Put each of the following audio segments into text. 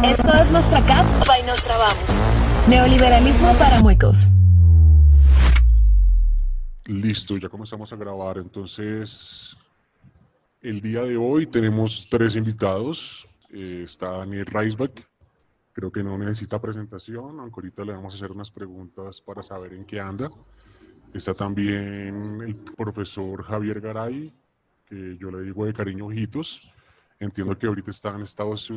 Esto es Nuestra Cast by Nostra Vamos. Neoliberalismo para muecos. Listo, ya comenzamos a grabar. Entonces, el día de hoy tenemos 3 invitados. Está Daniel Reisbach, creo que no necesita presentación, aunque ahorita le vamos a hacer unas preguntas para saber en qué anda. Está también el profesor Javier Garay, que yo le digo de cariño Ojitos. Entiendo que ahorita está en Estados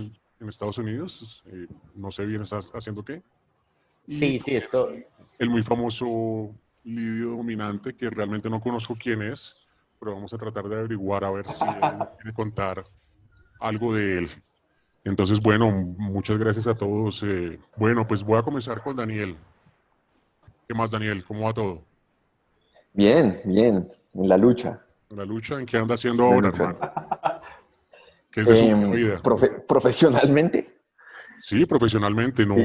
Unidos. No sé bien está haciendo qué. Y Sí, esto. el muy famoso Lidio Dominante, que realmente no conozco quién es, pero vamos a tratar de averiguar a ver si él nos quiere contar algo de él. Entonces, bueno, muchas gracias a todos. Bueno, pues voy a comenzar con Daniel. ¿Qué más, Daniel? ¿Cómo va todo? Bien, bien, en la lucha. ¿La lucha en qué anda haciendo La ahora, lucha. hermano? ¿Qué es de su vida? Profesionalmente, Sí, profesionalmente, no, sí,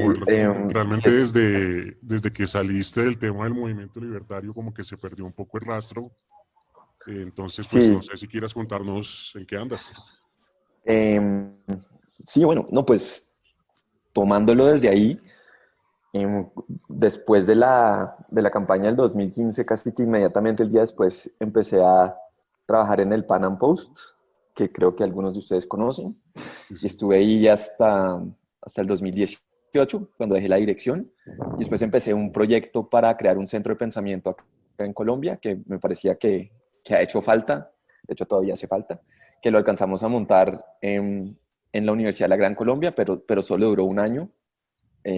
realmente sí, desde que saliste del tema del movimiento libertario como que se perdió un poco el rastro. Entonces, pues no sí, sé si quieras contarnos en qué andas. em, sí, bueno, no, pues tomándolo desde ahí, después de la campaña del 2015, casi que inmediatamente el día después empecé a trabajar en el Pan Am Post, que creo que algunos de ustedes conocen, Sí, y sí. estuve ahí hasta el 2018, cuando dejé la dirección, y después empecé un proyecto para crear un centro de pensamiento acá en Colombia, que me parecía que ha hecho falta, de hecho todavía hace falta, que lo alcanzamos a montar en la Universidad de la Gran Colombia, pero solo duró un año,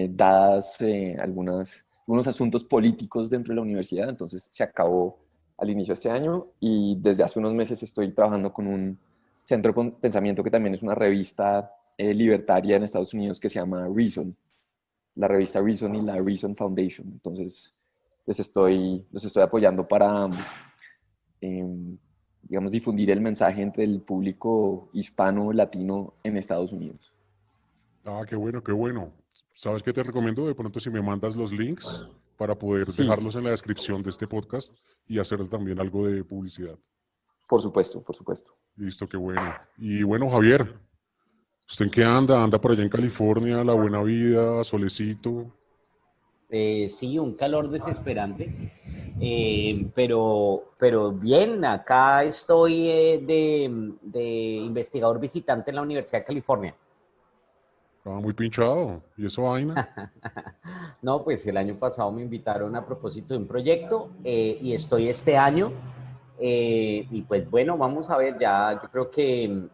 dadas algunos asuntos políticos dentro de la universidad, entonces se acabó al inicio de este año y desde hace unos meses estoy trabajando con un centro de pensamiento que también es una revista libertaria en Estados Unidos que se llama Reason, la revista Reason y la Reason Foundation. Entonces los estoy apoyando para, digamos, difundir el mensaje entre el público hispano latino en Estados Unidos. Ah, qué bueno, qué bueno. ¿Sabes qué te recomiendo? De pronto si me mandas los links para poder Sí, dejarlos en la descripción de este podcast y hacer también algo de publicidad. por supuesto, por supuesto. Listo, qué bueno. Y bueno, Javier, ¿usted en qué anda? ¿Anda por allá en California? ¿La buena vida? ¿Solecito? Sí, un calor desesperante, pero bien, acá estoy de investigador visitante en la Universidad de California. Estaba muy pinchado. ¿Y eso vaina? No, pues el año pasado me invitaron a propósito de un proyecto y estoy este año. Y pues bueno, vamos a ver, ya yo creo que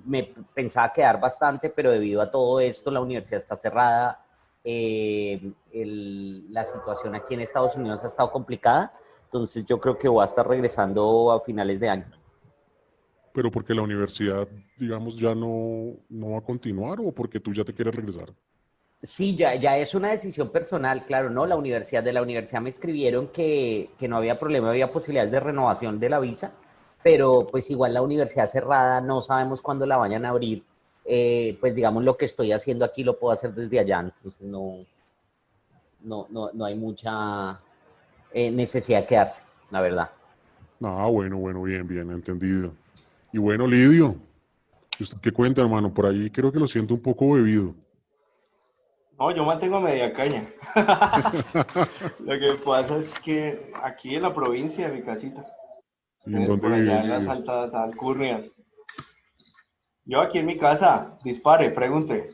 me pensaba quedar bastante, pero debido a todo esto la universidad está cerrada, la situación aquí en Estados Unidos ha estado complicada, entonces yo creo que voy a estar regresando a finales de año. ¿Pero porque la universidad, digamos, ya no va a continuar o porque tú ya te quieres regresar? Sí, ya es una decisión personal, claro, ¿no? De la universidad me escribieron que no había problema, había posibilidades de renovación de la visa, pero pues igual la universidad cerrada, no sabemos cuándo la vayan a abrir. Pues digamos lo que estoy haciendo aquí lo puedo hacer desde allá, entonces no hay mucha necesidad de quedarse, la verdad. Ah, bueno, bueno, bien, bien, entendido. Y bueno, Lidio, ¿y usted qué cuenta, hermano? Por ahí creo que lo siento un poco bebido. No, yo mantengo a media caña. Lo que pasa es que aquí en la provincia, en mi casita, ¿Y en ustedes dónde por vive, allá en las Lidio? altas alcurnias. Yo aquí en mi casa, dispare, pregunte.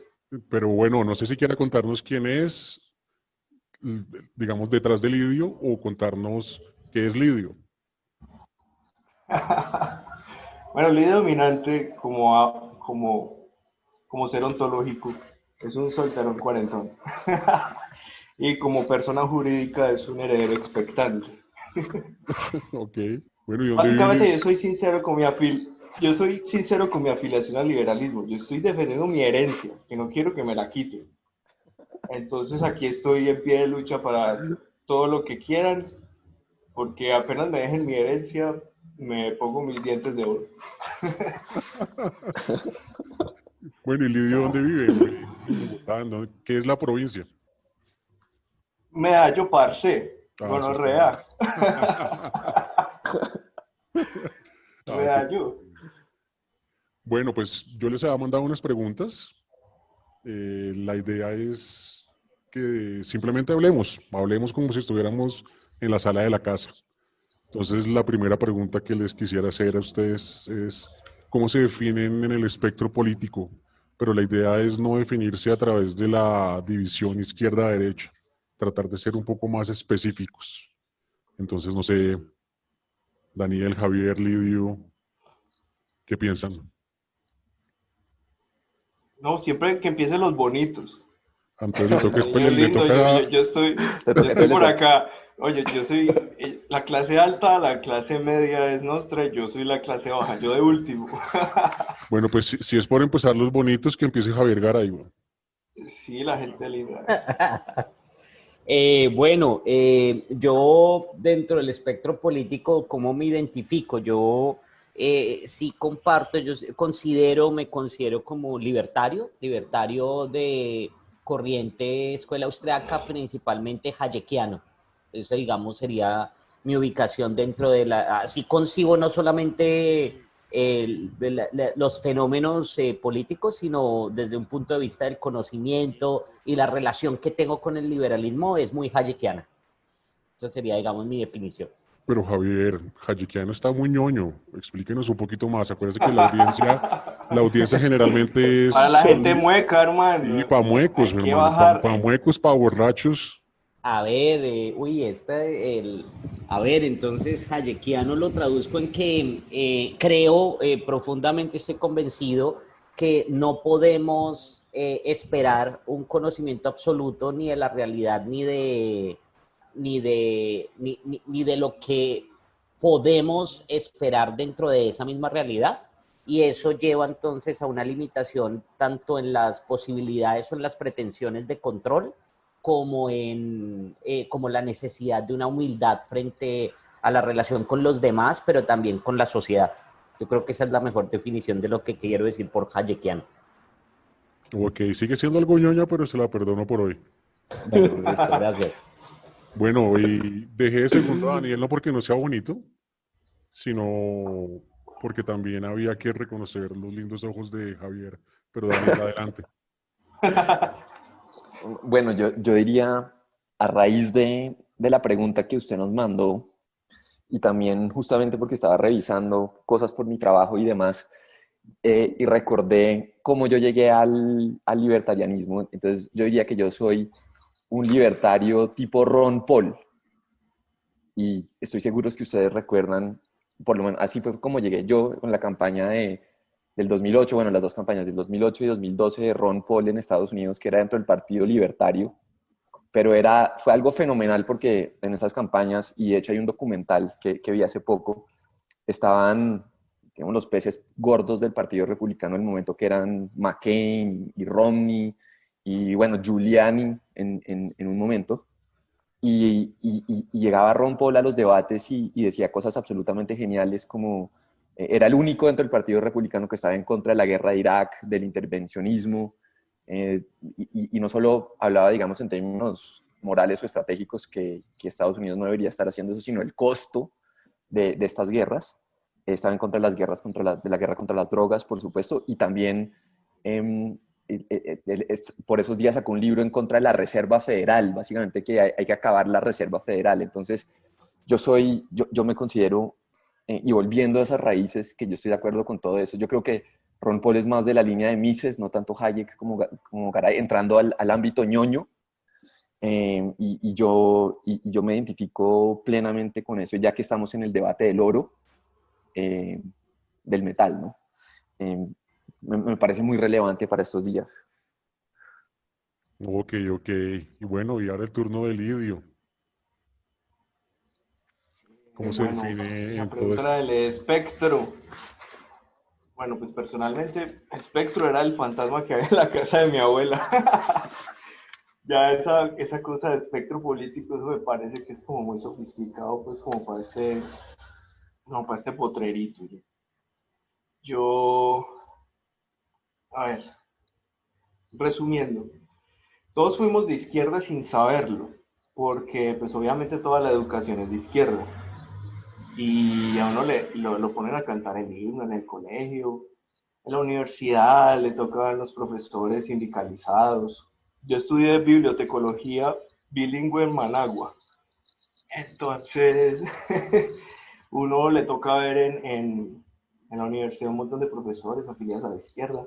Pero bueno, no sé si quiera contarnos quién es, digamos, detrás de Lidio o contarnos qué es Lidio. Bueno, el líder dominante como ser ontológico es un solterón cuarentón. Y como persona jurídica es un heredero expectante. Ok. Bueno, ¿y dónde vive Básicamente Lidio? yo soy sincero con mi afiliación al liberalismo. Yo estoy defendiendo mi herencia, que no quiero que me la quiten. Entonces aquí estoy en pie de lucha para todo lo que quieran, porque apenas me dejen mi herencia, me pongo mis dientes de oro. Bueno, ¿y Lidio dónde vive? En Bogotá, ¿qué es la provincia? Medallo, parce, Ah, eso está bien. gonorrea, Ah, qué medallo. bueno, pues yo les había mandado unas preguntas La idea es que simplemente hablemos como si estuviéramos en la sala de la casa. Entonces, la primera pregunta que les quisiera hacer a ustedes es cómo se definen en el espectro político, pero la idea es no definirse a través de la división izquierda-derecha, tratar de ser un poco más específicos. Entonces, no sé, Daniel, Javier, Lidio, ¿qué piensan? No, siempre que empiecen los bonitos. Entonces le toca, Niño le lindo, toca, yo estoy, Le yo toca- estoy le por toca. acá. Oye, yo soy la clase alta, la clase media es nuestra, yo soy la clase baja, yo de último. bueno, pues si es por empezar los bonitos, que empiece Javier Garay, güey. Sí, la gente linda. Bueno, yo dentro del espectro político, ¿cómo me identifico? Yo sí comparto, me considero como libertario, libertario de corriente escuela austriaca, principalmente hayekiano. Eso, digamos, sería mi ubicación dentro de la... Así concibo no solamente los fenómenos políticos, sino desde un punto de vista del conocimiento y la relación que tengo con el liberalismo es muy hayekiana. Esa sería, digamos, mi definición. Pero Javier, Hayekiano está muy ñoño. Explíquenos un poquito más. Acuérdense que la audiencia generalmente Para la es gente mueca, y hermano, pa' muecos, hay que hermano. bajar. Pa' muecos, pa' borrachos. A ver, a ver, entonces hayekiano lo traduzco en que creo, profundamente estoy convencido que no podemos esperar un conocimiento absoluto ni de la realidad ni de lo que podemos esperar dentro de esa misma realidad. Y eso lleva entonces a una limitación tanto en las posibilidades o en las pretensiones de control como la necesidad de una humildad frente a la relación con los demás, pero también con la sociedad. Yo creo que esa es la mejor definición de lo que quiero decir por hayekiano. Ok, sigue siendo algo ñoña, pero se la perdono por hoy. Bueno, listo, gracias. Bueno, y dejé de segundo a Daniel no porque no sea bonito, sino porque también había que reconocer los lindos ojos de Javier. Pero Daniel, adelante. Bueno, yo diría, a raíz de la pregunta que usted nos mandó, y también justamente porque estaba revisando cosas por mi trabajo y demás, y recordé cómo yo llegué al libertarianismo. Entonces yo diría que yo soy un libertario tipo Ron Paul, y estoy seguro que ustedes recuerdan, por lo menos así fue como llegué yo con la campaña del 2008, bueno, las dos campañas del 2008 y 2012 de Ron Paul en Estados Unidos, que era dentro del Partido Libertario, pero fue algo fenomenal porque en esas campañas, y de hecho hay un documental que vi hace poco, estaban, digamos, los peces gordos del Partido Republicano en el momento, que eran McCain y Romney y bueno, Giuliani en un momento. Y llegaba Ron Paul a los debates y decía cosas absolutamente geniales, como era el único dentro del Partido Republicano que estaba en contra de la guerra de Irak, del intervencionismo, y no solo hablaba, digamos, en términos morales o estratégicos, que Estados Unidos no debería estar haciendo eso, sino el costo de estas guerras. Estaba en contra de las guerras de la guerra contra las drogas, por supuesto, y también por esos días sacó un libro en contra de la Reserva Federal, básicamente que hay que acabar la Reserva Federal. Entonces, yo me considero, y volviendo a esas raíces, que yo estoy de acuerdo con todo eso. Yo creo que Ron Paul es más de la línea de Mises, no tanto Hayek como Garay, entrando al ámbito ñoño, y yo me identifico plenamente con eso, ya que estamos en el debate del oro, del metal, ¿no? Me parece muy relevante para estos días. Ok, ok. Y bueno, y ahora el turno de Lidio. ¿Cómo se Bueno, define la en todo pregunta esto? era del espectro. Bueno, pues personalmente, espectro era el fantasma que había en la casa de mi abuela. Ya esa cosa de espectro político, eso me parece que es como muy sofisticado, pues como para este potrerito. Yo, a ver, resumiendo, todos fuimos de izquierda sin saberlo, porque pues obviamente toda la educación es de izquierda. Y a uno lo ponen a cantar el himno en el colegio, En la universidad le toca a los profesores sindicalizados. Yo estudié bibliotecología bilingüe en Managua. Entonces, uno le toca ver en la universidad un montón de profesores afiliados a la izquierda.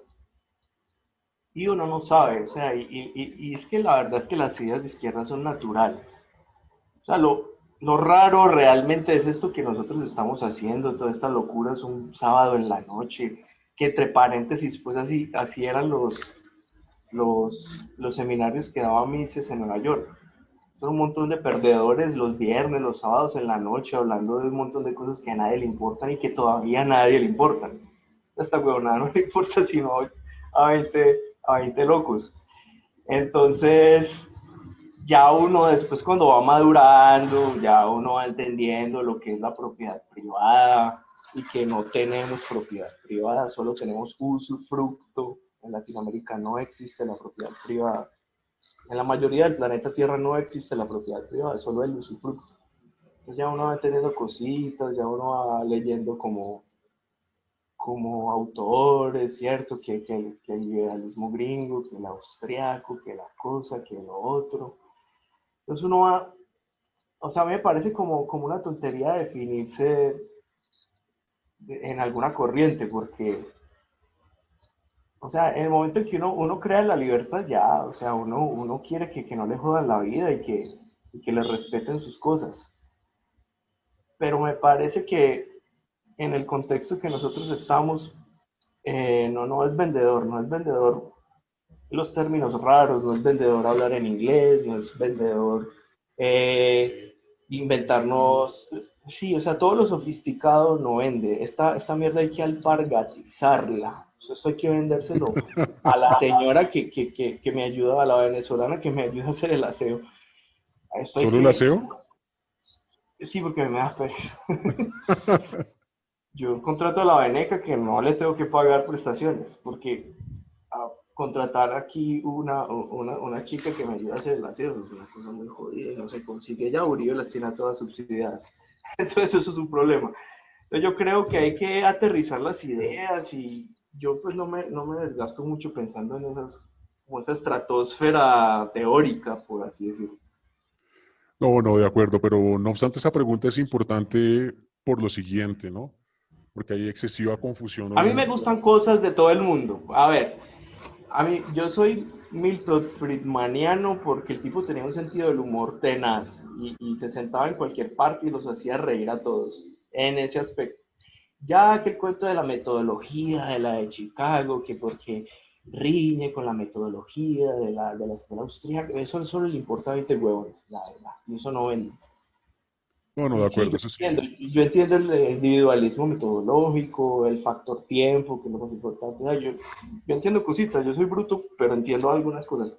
Y uno no sabe, o sea, y es que la verdad es que las ideas de izquierda son naturales. O sea, lo raro realmente es esto que nosotros estamos haciendo, toda esta locura es un sábado en la noche, que entre paréntesis, pues así eran los seminarios que daba Mises en Nueva York. Son un montón de perdedores los viernes, los sábados en la noche, hablando de un montón de cosas que a nadie le importan y que todavía a nadie le importan. A esta huevonada no le importa sino a 20 locos. Entonces, ya uno después cuando va madurando, ya uno va entendiendo lo que es la propiedad privada y que no tenemos propiedad privada, solo tenemos usufructo. En Latinoamérica no existe la propiedad privada. En la mayoría del planeta Tierra no existe la propiedad privada, solo el usufructo. Entonces ya uno va entendiendo cositas, ya uno va leyendo como autores, ¿cierto? Que el liberalismo gringo, que el austriaco, que la cosa, que lo otro. Entonces uno va, o sea, a mí me parece como una tontería definirse en alguna corriente, porque, o sea, en el momento en que uno crea la libertad ya, o sea, uno quiere que no le jodan la vida y que le respeten sus cosas. Pero me parece que en el contexto que nosotros estamos, no es vendedor, no es vendedor los términos raros, no es vendedor hablar en inglés, no es vendedor inventarnos, sí, o sea, todo lo sofisticado no vende, esta mierda hay que alpargatizarla, esto hay que vendérselo a la señora que me ayuda, a la venezolana que me ayuda a hacer el aseo. Esto hay ¿Solo el que, aseo? sí, porque me da pereza. Yo contrato a la Veneca que no le tengo que pagar prestaciones, porque contratar aquí una chica que me ayuda a hacer el aseo es una cosa muy jodida, no se consigue. Ya Uribe las tiene todas subsidiadas. Entonces eso es un problema. Entonces yo creo que hay que aterrizar las ideas y yo pues no me desgasto mucho pensando en como esa estratosfera teórica, por así decirlo. No, no, de acuerdo, pero no obstante esa pregunta es importante por lo siguiente, ¿no? Porque hay excesiva confusión A hoy mí en me día. gustan cosas de todo el mundo. A ver, yo soy Milton Friedmaniano porque el tipo tenía un sentido del humor tenaz y se sentaba en cualquier parte y los hacía reír a todos en ese aspecto. Ya que el cuento de la metodología de la de Chicago, que porque riñe con la metodología de la escuela austríaca, eso solo le importa a 20 huevones, la verdad, y eso no vende. No, no, Y de sí, acuerdo, eso sí. yo entiendo el individualismo metodológico, el factor tiempo, que es lo más importante. Yo entiendo cositas, yo soy bruto, pero entiendo algunas cosas.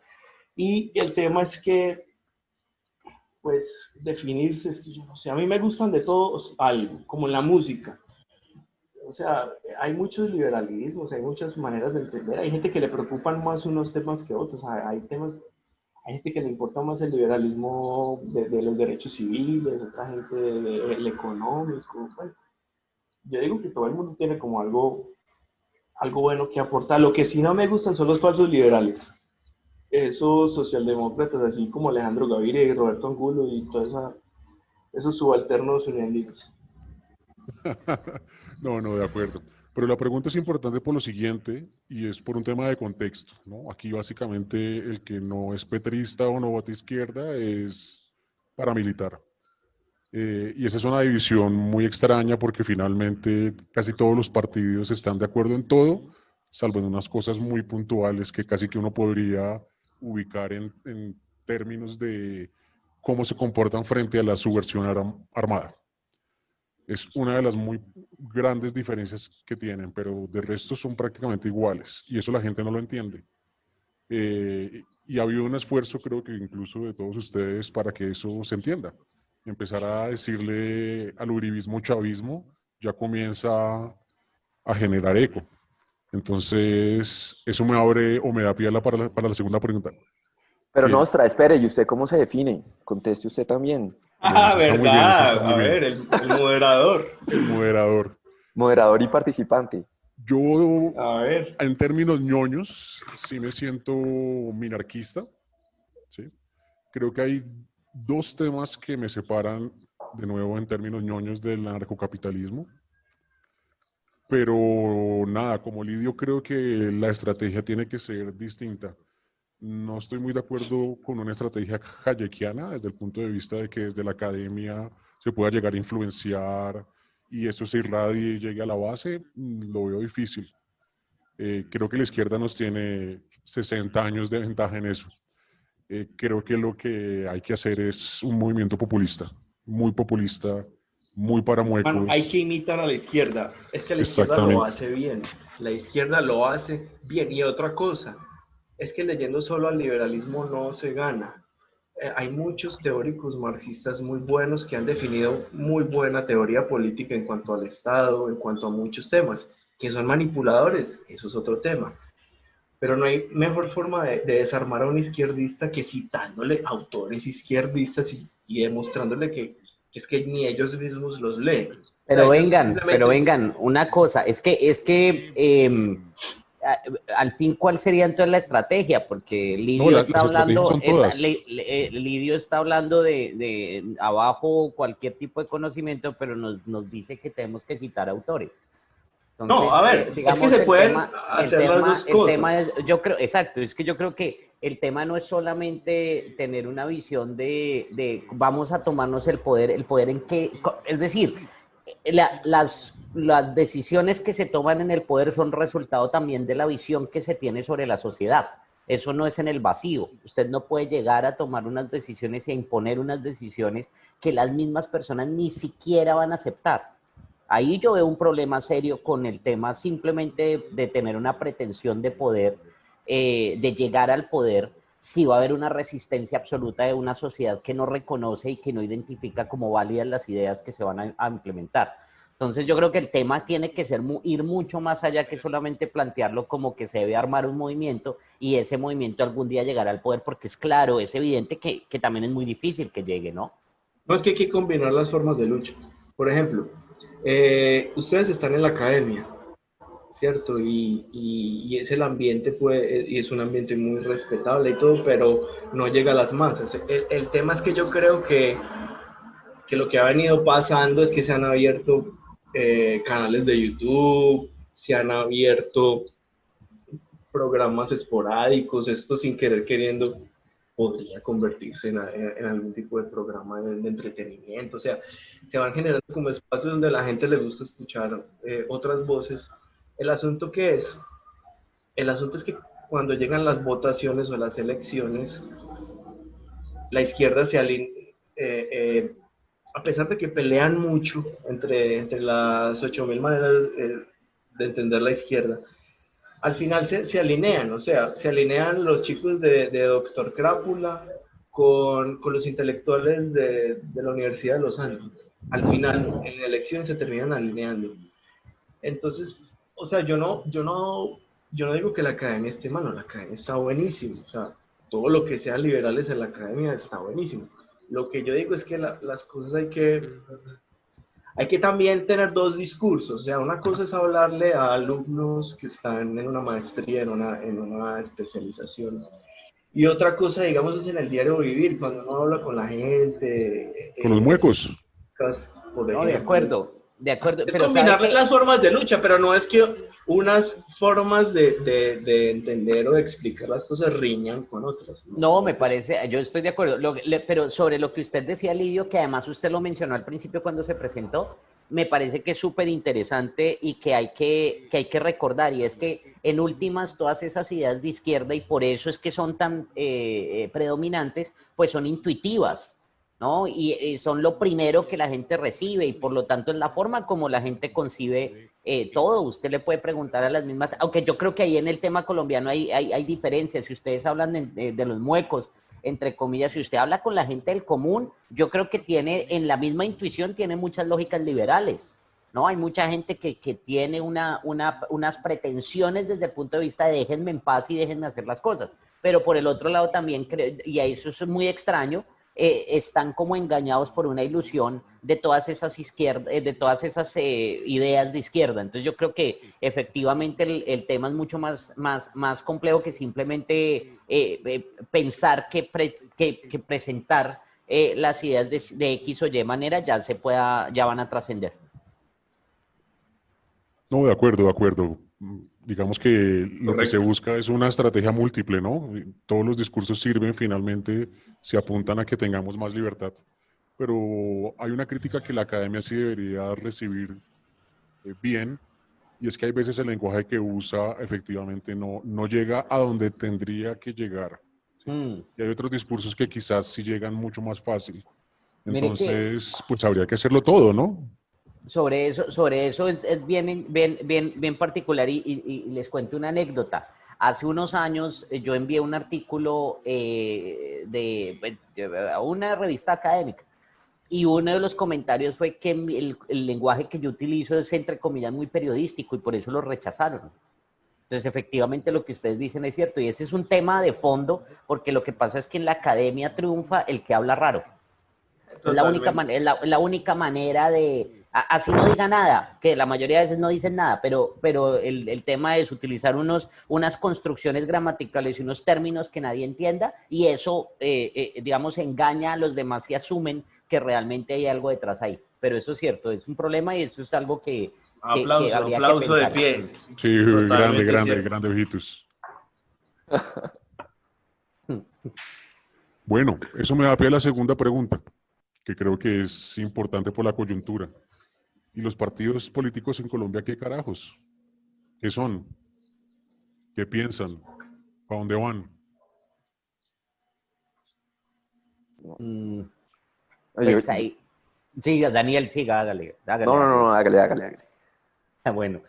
Y el tema es que, pues, definirse, es que yo no sé, a mí me gustan de todos algo, como en la música. O sea, hay muchos liberalismos, hay muchas maneras de entender. Hay gente que le preocupan más unos temas que otros. Hay gente que le importa más el liberalismo de los derechos civiles, otra gente el económico. Bueno, yo digo que todo el mundo tiene como algo bueno que aportar. Lo que sí no me gustan son los falsos liberales. Esos socialdemócratas, así como Alejandro Gaviria y Roberto Angulo y todos esos subalternos unendigos. No, no, de acuerdo. Pero la pregunta es importante por lo siguiente, y es por un tema de contexto, ¿no? Aquí básicamente el que no es petrista o no vota izquierda es paramilitar. Y esa es una división muy extraña porque finalmente casi todos los partidos están de acuerdo en todo, salvo en unas cosas muy puntuales que casi que uno podría ubicar en términos de cómo se comportan frente a la subversión armada. Es una de las muy grandes diferencias que tienen, pero de resto son prácticamente iguales y eso la gente no lo entiende. Y ha habido un esfuerzo, creo que incluso de todos ustedes, para que eso se entienda. Empezar a decirle al uribismo chavismo ya comienza a generar eco. Entonces, eso me abre o me da pie para la segunda pregunta. Pero Que, Nostra, espere, ¿y usted cómo se define? Conteste usted también. bueno, Ah, eso está muy bien, eso está verdad. muy A bien. ver, el moderador. El moderador. Moderador y participante. Yo, A ver, en términos ñoños, sí me siento minarquista, ¿sí? Creo que hay dos temas que me separan, de nuevo, en términos ñoños del narcocapitalismo. Pero nada, como Lidio, creo que la estrategia tiene que ser distinta. No estoy muy de acuerdo con una estrategia hayekiana desde el punto de vista de que desde la academia se pueda llegar a influenciar y eso se irradie y llegue a la base. Lo veo difícil. Creo que la izquierda nos tiene 60 años de ventaja en eso. Creo que lo que hay que hacer es un movimiento populista, muy para mano, hay muecos. que imitar a la izquierda. Es que la izquierda lo Exactamente. hace bien. La izquierda lo hace bien. Y otra cosa, es que leyendo solo al liberalismo no se gana. Hay muchos teóricos marxistas muy buenos que han definido muy buena teoría política en cuanto al Estado, en cuanto a muchos temas, que son manipuladores, eso es otro tema. Pero no hay mejor forma de desarmar a un izquierdista que citándole autores izquierdistas y demostrándole que es que ni ellos mismos los leen. O sea, ellos Pero simplemente... vengan, una cosa, al fin, ¿cuál sería entonces la estrategia? Porque No, Lidio las está estrategias hablando, son todas. Lidio está hablando de abajo cualquier tipo de conocimiento, pero nos dice que tenemos que citar autores. No, a Entonces, ver, es que digamos, se pueden hacer las dos el tema cosas. es, yo creo, exacto, es que yo creo que el tema no es solamente tener una visión de vamos a tomarnos el poder en qué, es decir, las decisiones que se toman en el poder son resultado también de la visión que se tiene sobre la sociedad. Eso no es en el vacío. Usted no puede llegar a tomar unas decisiones y a imponer unas decisiones que las mismas personas ni siquiera van a aceptar. Ahí yo veo un problema serio con el tema simplemente de tener una pretensión de poder, de llegar al poder, si va a haber una resistencia absoluta de una sociedad que no reconoce y que no identifica como válidas las ideas que se van a implementar. Entonces yo creo que el tema tiene que ser ir mucho más allá que solamente plantearlo como que se debe armar un movimiento y ese movimiento algún día llegará al poder, porque es claro, es evidente que también es muy difícil que llegue, ¿no? No, es que hay que combinar las formas de lucha. Por ejemplo, ustedes están en la academia, ¿cierto? Y es el ambiente, pues, y es un ambiente muy respetable y todo, pero no llega a las masas. El tema es que yo creo que lo que ha venido pasando es que se han abierto canales de YouTube, se han abierto programas esporádicos, esto sin querer queriendo podría convertirse en algún tipo de programa de entretenimiento, o sea, se van generando como espacios donde a la gente le gusta escuchar otras voces. El asunto que es, el asunto es que cuando llegan las votaciones o las elecciones, la izquierda se alinea, a pesar de que pelean mucho entre las 8.000 maneras de entender la izquierda, al final se alinean, o sea, se alinean los chicos de Doctor Crápula con los intelectuales de la Universidad de los Andes. Al final, en la elección se terminan alineando. Entonces, o sea, yo no digo que la academia esté mal, no, la academia está buenísimo, o sea, todo lo que sea liberales en la academia está buenísimo. Lo que yo digo es que las cosas hay que también tener dos discursos, o sea, una cosa es hablarle a alumnos que están en una maestría, en una especialización, y otra cosa, digamos, es en el diario vivir, cuando uno habla con la gente, Con los en su muecos. podcast, por No, ejemplo. de acuerdo, Es pero ¿sabe combinar qué? las formas de lucha, pero no es que unas formas de entender o de explicar las cosas riñan con otras, no, No, no me es eso. parece, yo estoy de acuerdo, pero sobre lo que usted decía, Lidio, que además usted lo mencionó al principio cuando se presentó, me parece que es súper interesante y que hay que recordar, y es que en últimas todas esas ideas de izquierda, y por eso es que son tan predominantes, pues son intuitivas, ¿no? Y son lo primero que la gente recibe, y por lo tanto es la forma como la gente concibe todo. Usted le puede preguntar a las mismas, aunque yo creo que ahí en el tema colombiano hay diferencias. Si ustedes hablan de los muecos, entre comillas, si usted habla con la gente del común, yo creo que tiene, en la misma intuición, tiene muchas lógicas liberales, ¿no? Hay mucha gente que tiene unas pretensiones desde el punto de vista de déjenme en paz y déjenme hacer las cosas. Pero por el otro lado también, y eso es muy extraño, están como engañados por una ilusión de todas esas ideas de izquierda. Entonces yo creo que efectivamente el tema es mucho más complejo que simplemente pensar que presentar las ideas de X o Y manera ya van a trascender. No, de acuerdo, de acuerdo. Digamos que lo que se Correcto. busca es una estrategia múltiple, ¿no? Todos los discursos sirven, finalmente se apuntan a que tengamos más libertad. Pero hay una crítica que la academia sí debería recibir bien, y es que hay veces el lenguaje que usa efectivamente no llega a donde tendría que llegar. Y hay otros discursos que quizás sí llegan mucho más fácil. Mire que Entonces, pues habría que hacerlo todo, ¿no? sobre eso es bien particular y les cuento una anécdota. Hace unos años yo envié un artículo a una revista académica y uno de los comentarios fue que el lenguaje que yo utilizo es, entre comillas, muy periodístico y por eso lo rechazaron. Entonces, efectivamente, lo que ustedes dicen es cierto y ese es un tema de fondo porque lo que pasa es que en la academia triunfa el que habla raro. Es Totalmente. la única manera de, así no diga nada, que la mayoría de veces no dicen nada, pero el tema es utilizar unas construcciones gramaticales y unos términos que nadie entienda y eso, digamos, engaña a los demás y asumen que realmente hay algo detrás ahí. Pero eso es cierto, es un problema y eso es algo que Aplauso, habría que aplauso de pensar. pie. Sí, grande, Totalmente grande, cierto. grande, ojitos. Bueno, eso me da pie a la segunda pregunta, que creo que es importante por la coyuntura. ¿Y los partidos políticos en Colombia qué carajos? ¿Qué son? ¿Qué piensan? ¿Para dónde van? Mm, Yo- pues ahí, siga, Daniel, siga, hágale, no, hágale, no, hágale. no, hágale, hágale, hágale. Bueno,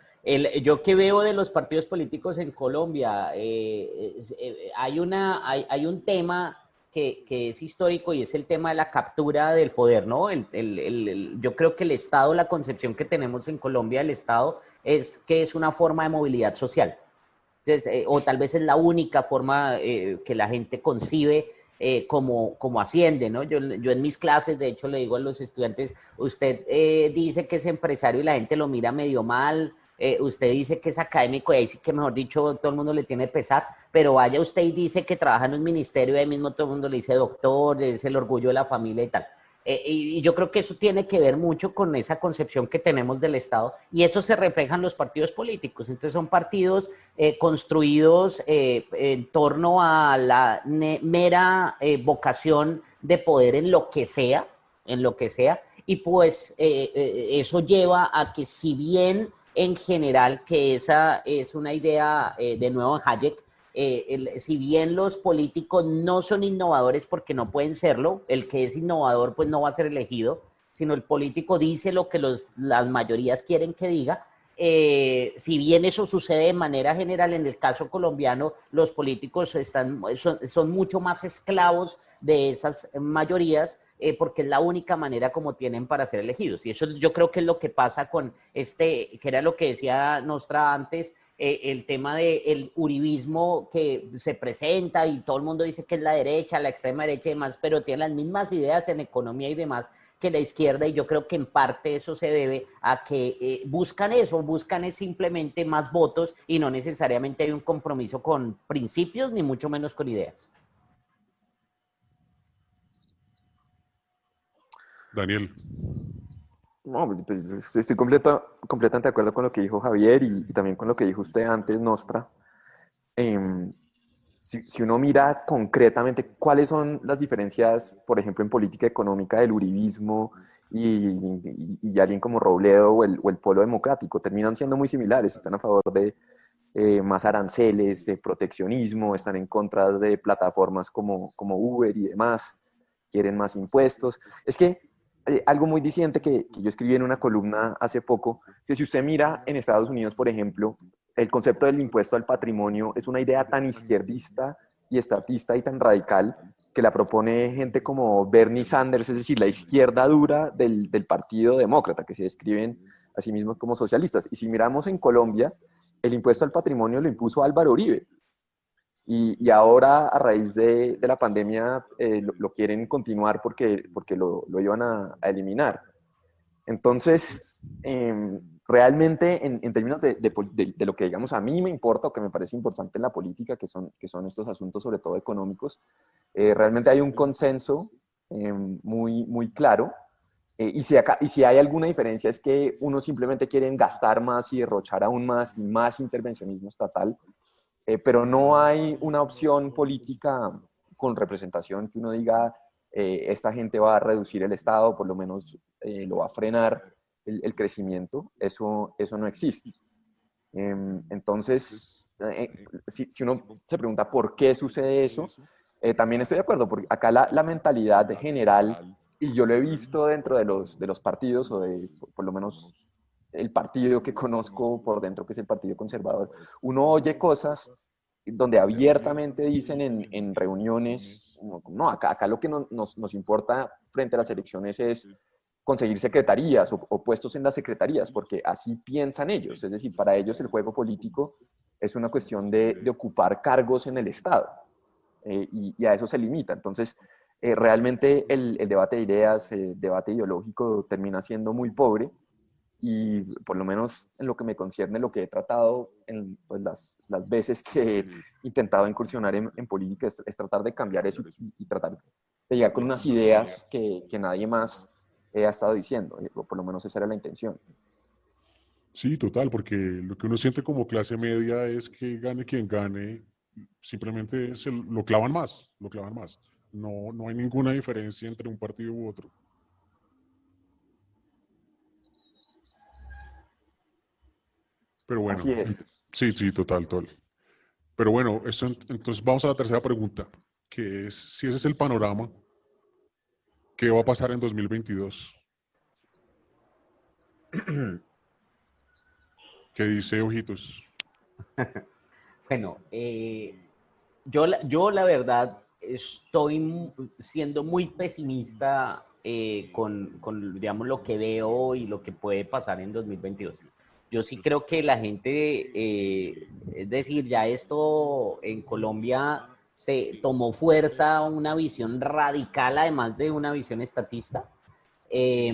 yo que veo de los partidos políticos en Colombia, hay un tema que es histórico y es el tema de la captura del poder, ¿no? Yo creo que el Estado, la concepción que tenemos en Colombia del Estado es que es una forma de movilidad social. Entonces, o tal vez es la única forma que la gente concibe como asciende, ¿no? Yo en mis clases, de hecho, le digo a los estudiantes, usted dice que es empresario y la gente lo mira medio mal, usted dice que es académico y ahí sí que, mejor dicho, todo el mundo le tiene pesar, pero vaya usted y dice que trabaja en un ministerio y ahí mismo todo el mundo le dice doctor, es el orgullo de la familia y tal. Y yo creo que eso tiene que ver mucho con esa concepción que tenemos del Estado y eso se refleja en los partidos políticos. Entonces son partidos construidos en torno a la mera vocación de poder en lo que sea, y pues eso lleva a que si bien en general, que esa es una idea de nuevo en Hayek, si bien los políticos no son innovadores porque no pueden serlo, el que es innovador pues no va a ser elegido, sino el político dice lo que las mayorías quieren que diga. Si bien eso sucede de manera general, en el caso colombiano, los políticos son mucho más esclavos de esas mayorías porque es la única manera como tienen para ser elegidos. Y eso yo creo que es lo que pasa con que era lo que decía Nostra antes, el tema del uribismo que se presenta y todo el mundo dice que es la derecha, la extrema derecha y demás, pero tiene las mismas ideas en economía y demás que la izquierda y yo creo que en parte eso se debe a que buscan es simplemente más votos y no necesariamente hay un compromiso con principios ni mucho menos con ideas. Daniel, No, pues estoy completamente de acuerdo con lo que dijo Javier y también con lo que dijo usted antes, Nostra. Em, si uno mira concretamente cuáles son las diferencias, por ejemplo, en política económica del uribismo y alguien como Robledo o el Polo Democrático, terminan siendo muy similares. Están a favor de más aranceles, de proteccionismo, están en contra de plataformas como Uber y demás, quieren más impuestos. Es que algo muy disidente que yo escribí en una columna hace poco, es que si usted mira en Estados Unidos, por ejemplo, el concepto del impuesto al patrimonio es una idea tan izquierdista y estatista y tan radical que la propone gente como Bernie Sanders, es decir, la izquierda dura del Partido Demócrata, que se describen a sí mismos como socialistas. Y si miramos en Colombia, el impuesto al patrimonio lo impuso Álvaro Uribe. Y ahora, a raíz de la pandemia, lo quieren continuar porque lo iban a eliminar. Entonces, realmente, en términos de lo que, digamos, a mí me importa o que me parece importante en la política, que son estos asuntos, sobre todo económicos, realmente hay un consenso muy, muy claro. Y si hay alguna diferencia es que uno simplemente quieren gastar más y derrochar aún más y más intervencionismo estatal, pero no hay una opción política con representación que uno diga, esta gente va a reducir el Estado, por lo menos lo va a frenar el crecimiento. Eso no existe. Entonces, si uno se pregunta por qué sucede eso, también estoy de acuerdo, porque acá la mentalidad general, y yo lo he visto dentro de los partidos, o por lo menos el partido que conozco por dentro, que es el Partido Conservador, uno oye cosas donde abiertamente dicen en reuniones, no, acá lo que nos importa frente a las elecciones es conseguir secretarías o puestos en las secretarías, porque así piensan ellos. Es decir, para ellos el juego político es una cuestión de ocupar cargos en el Estado, y a eso se limita. Entonces, realmente el debate de ideas, el debate ideológico termina siendo muy pobre, y por lo menos en lo que me concierne, lo que he tratado en pues, las veces que he intentado incursionar en política es tratar de cambiar eso y tratar de llegar con unas ideas que nadie más ha estado diciendo, o por lo menos esa era la intención. Sí, total, porque lo que uno siente como clase media es que gane quien gane, simplemente lo clavan más, lo clavan más. No, no hay ninguna diferencia entre un partido u otro. Pero bueno, Así es. sí, sí, total, total. Pero bueno, entonces vamos a la tercera pregunta, que es, si ese es el panorama, ¿qué va a pasar en 2022? ¿Qué dice Ojitos? Bueno, yo la verdad estoy siendo muy pesimista con, digamos, lo que veo y lo que puede pasar en 2022. Yo sí creo que la gente, es decir, ya esto en Colombia se tomó fuerza una visión radical, además de una visión estatista, eh,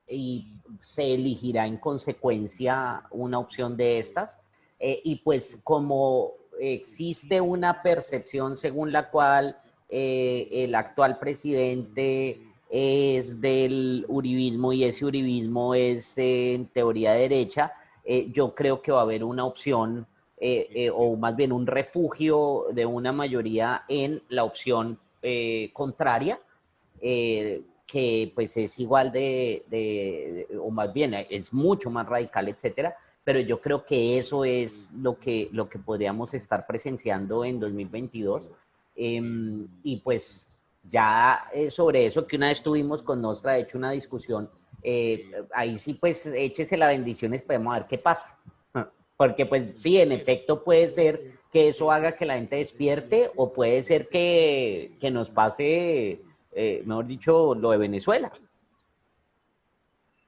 y se elegirá en consecuencia una opción de estas. Y pues como existe una percepción según la cual el actual presidente es del uribismo y ese uribismo es en teoría derecha, yo creo que va a haber una opción o más bien un refugio de una mayoría en la opción contraria, que pues es igual o más bien es mucho más radical, etcétera, pero yo creo que eso es lo que podríamos estar presenciando en 2022. Y pues ya sobre eso que una vez tuvimos con Nostra, hecho una discusión, ahí sí pues échese la bendición y podemos ver qué pasa. Porque pues sí, en efecto puede ser que eso haga que la gente despierte o puede ser que nos pase, mejor dicho, lo de Venezuela.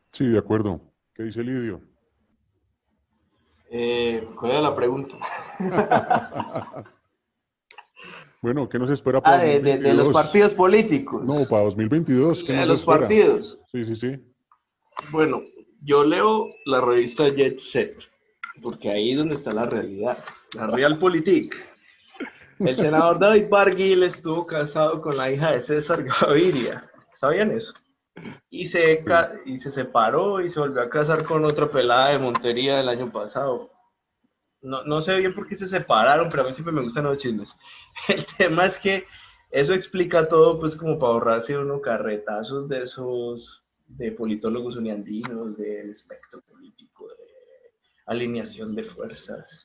Sí, de acuerdo. ¿Qué dice Lidio? ¿Cuál era la pregunta? Bueno, ¿qué nos espera para De los 2022? partidos políticos. No, para 2022, ¿qué De nos los espera? partidos. Sí, sí, sí. Bueno, yo leo la revista Jet Set, porque ahí es donde está la realidad, la Realpolitik. El senador David Barguil estuvo casado con la hija de César Gaviria. ¿Sabían eso? Y se separó y se volvió a casar con otra pelada de Montería el año pasado. No sé bien por qué se separaron, pero a mí siempre me gustan los chismes. El tema es que eso explica todo, pues como para ahorrarse uno carretazos de esos, de politólogos uniandinos, del espectro político, de alineación de fuerzas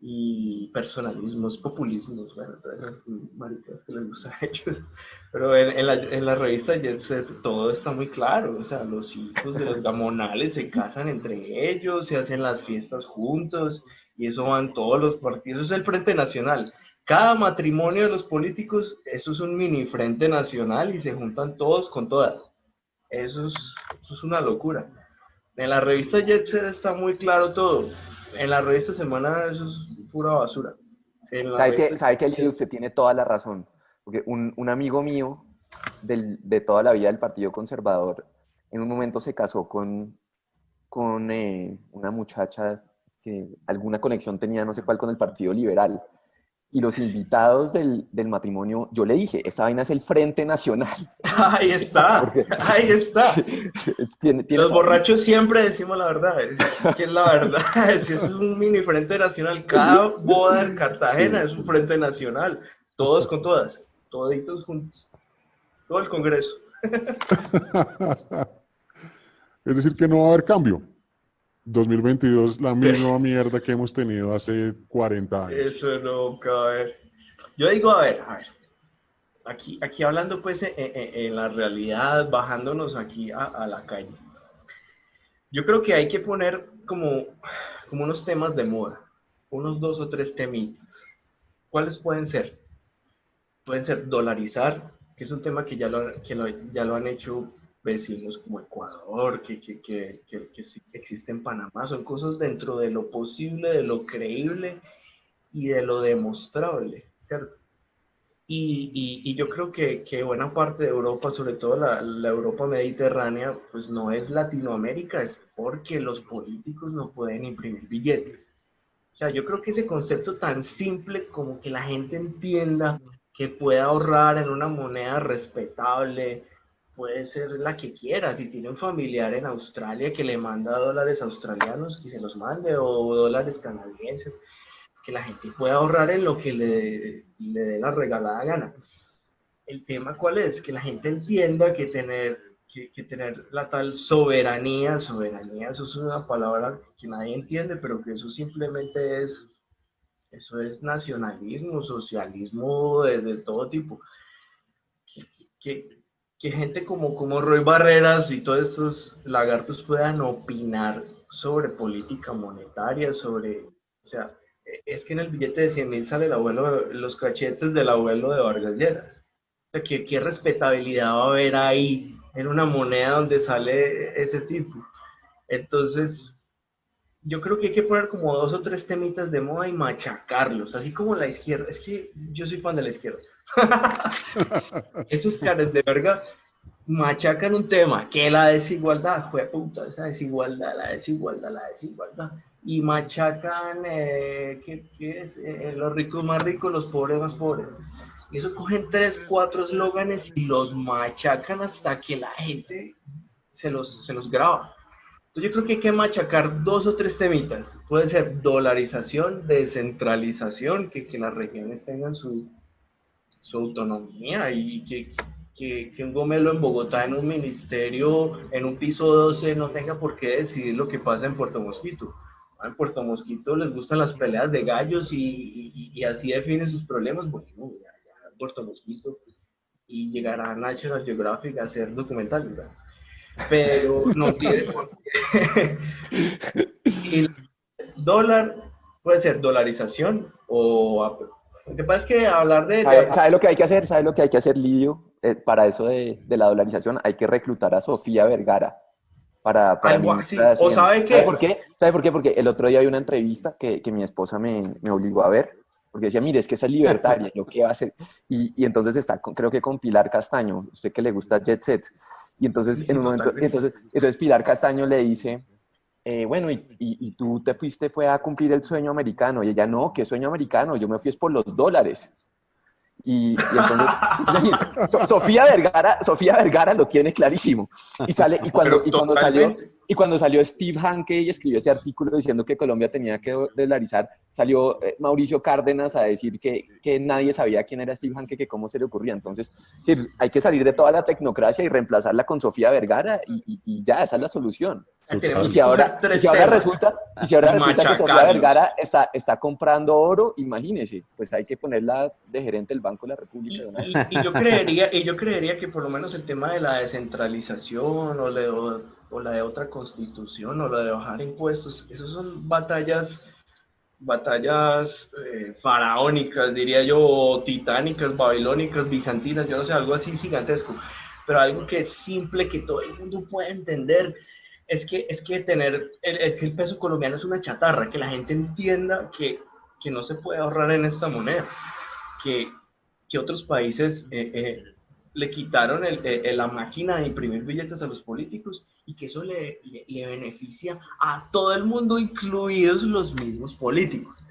y personalismos, populismos, bueno, todas esas maricas que les gusta a ellos. Pero en la revista Jet Set todo está muy claro, o sea, los hijos de los gamonales se casan entre ellos, se hacen las fiestas juntos, y eso van todos los partidos, eso es el Frente Nacional. Cada matrimonio de los políticos, eso es un mini Frente Nacional y se juntan todos con todas. Eso es una locura. En la revista Jet Set está muy claro todo. En la revista Semana eso es pura basura. En la ¿Sabe qué, Lidio? Usted tiene toda la razón. Porque un amigo mío de toda la vida del Partido Conservador, en un momento se casó con una muchacha que alguna conexión tenía, no sé cuál, con el Partido Liberal. Y los invitados del matrimonio, yo le dije, esa vaina es el Frente Nacional. Ahí está, Porque, ahí está. tiene Los borrachos siempre decimos la verdad, es que es la verdad, si es un mini frente nacional, cada boda en Cartagena Sí. es un frente nacional, todos con todas, toditos juntos, todo el Congreso. Es decir, que no va a haber cambio. 2022, la misma mierda que hemos tenido hace 40 años. Eso no cabe. Yo digo, a ver, aquí hablando pues en la realidad, bajándonos aquí a la calle. Yo creo que hay que poner como unos temas de moda, unos 2 o 3 temitas. ¿Cuáles pueden ser? Pueden ser dolarizar, que es un tema que ya lo han hecho vecinos como Ecuador, que sí existe en Panamá. Son cosas dentro de lo posible, de lo creíble y de lo demostrable, ¿cierto? Y yo creo que buena parte de Europa, sobre todo la Europa mediterránea, pues no es Latinoamérica, es porque los políticos no pueden imprimir billetes. O sea, yo creo que ese concepto tan simple como que la gente entienda que puede ahorrar en una moneda respetable, puede ser la que quiera. Si tiene un familiar en Australia que le manda dólares australianos, que se los mande, o dólares canadienses, que la gente pueda ahorrar en lo que le dé la regalada gana. El tema cuál es, que la gente entienda que tener la tal soberanía, eso es una palabra que nadie entiende, pero que eso simplemente eso es nacionalismo, socialismo de todo tipo. Que, que gente como Roy Barreras y todos estos lagartos puedan opinar sobre política monetaria, o sea, es que en el billete de 100.000 sale los cachetes del abuelo de Vargas Lleras. O sea, ¿qué respetabilidad va a haber ahí en una moneda donde sale ese tipo? Entonces, yo creo que hay que poner como 2 o 3 temitas de moda y machacarlos, así como la izquierda. Es que yo soy fan de la izquierda. Esos caras de verga machacan un tema, que la desigualdad, fue puta, esa desigualdad, la desigualdad. Y machacan, ¿qué es? Los ricos más ricos, los pobres más pobres. Y eso cogen 3, 4 eslóganes y los machacan hasta que la gente se los graba. Entonces yo creo que hay que machacar 2 o 3 temitas. Puede ser dolarización, descentralización, que las regiones tengan su autonomía y que un gomelo en Bogotá, en un ministerio, en un piso 12, no tenga por qué decidir lo que pasa en Puerto Mosquito. En Puerto Mosquito les gustan las peleas de gallos y así definen sus problemas. Bueno, ya en Puerto Mosquito y llegará a National Geographic a hacer documentales, ¿verdad? Pero no tiene por qué. Y el dólar puede ser dolarización o... Lo que pasa es que hablar de... ¿Sabe lo que hay que hacer? ¿Sabe lo que hay que hacer, Lidio? Para eso de la dolarización hay que reclutar a Sofía Vergara para algo así. ¿O sabe qué? ¿Sabe por qué? ¿Sabe por qué? Porque el otro día había una entrevista que mi esposa me obligó a ver, porque decía, mire, es que esa es libertaria, ¿yo qué va a hacer? Y entonces está, creo que con Pilar Castaño, usted que le gusta Jet Set. Y entonces, Sí, en un momento, entonces Pilar Castaño le dice, bueno, y tú te fuiste, fue a cumplir el sueño americano. Y ella, no, ¿qué sueño americano? Yo me fui es por los dólares. Y entonces, es decir, Sofía Vergara lo tiene clarísimo. Y cuando salió Steve Hanke y escribió ese artículo diciendo que Colombia tenía que dolarizar, salió Mauricio Cárdenas a decir que nadie sabía quién era Steve Hanke, que cómo se le ocurría. Entonces, sí, hay que salir de toda la tecnocracia y reemplazarla con Sofía Vergara y ya, esa es la solución. Y si ahora resulta que Sofía Vergara está comprando oro, imagínese, pues hay que ponerla de gerente del Banco de la República. Y yo creería que por lo menos el tema de la descentralización o la de otra constitución o la de bajar impuestos, esas son batallas faraónicas, diría yo, o titánicas, babilónicas, bizantinas, yo no sé, algo así gigantesco, pero algo que es simple, que todo el mundo puede entender. Es que el peso colombiano es una chatarra, que la gente entienda que que no se puede ahorrar en esta moneda, que otros países le quitaron la máquina de imprimir billetes a los políticos y que eso le beneficia a todo el mundo, incluidos los mismos políticos.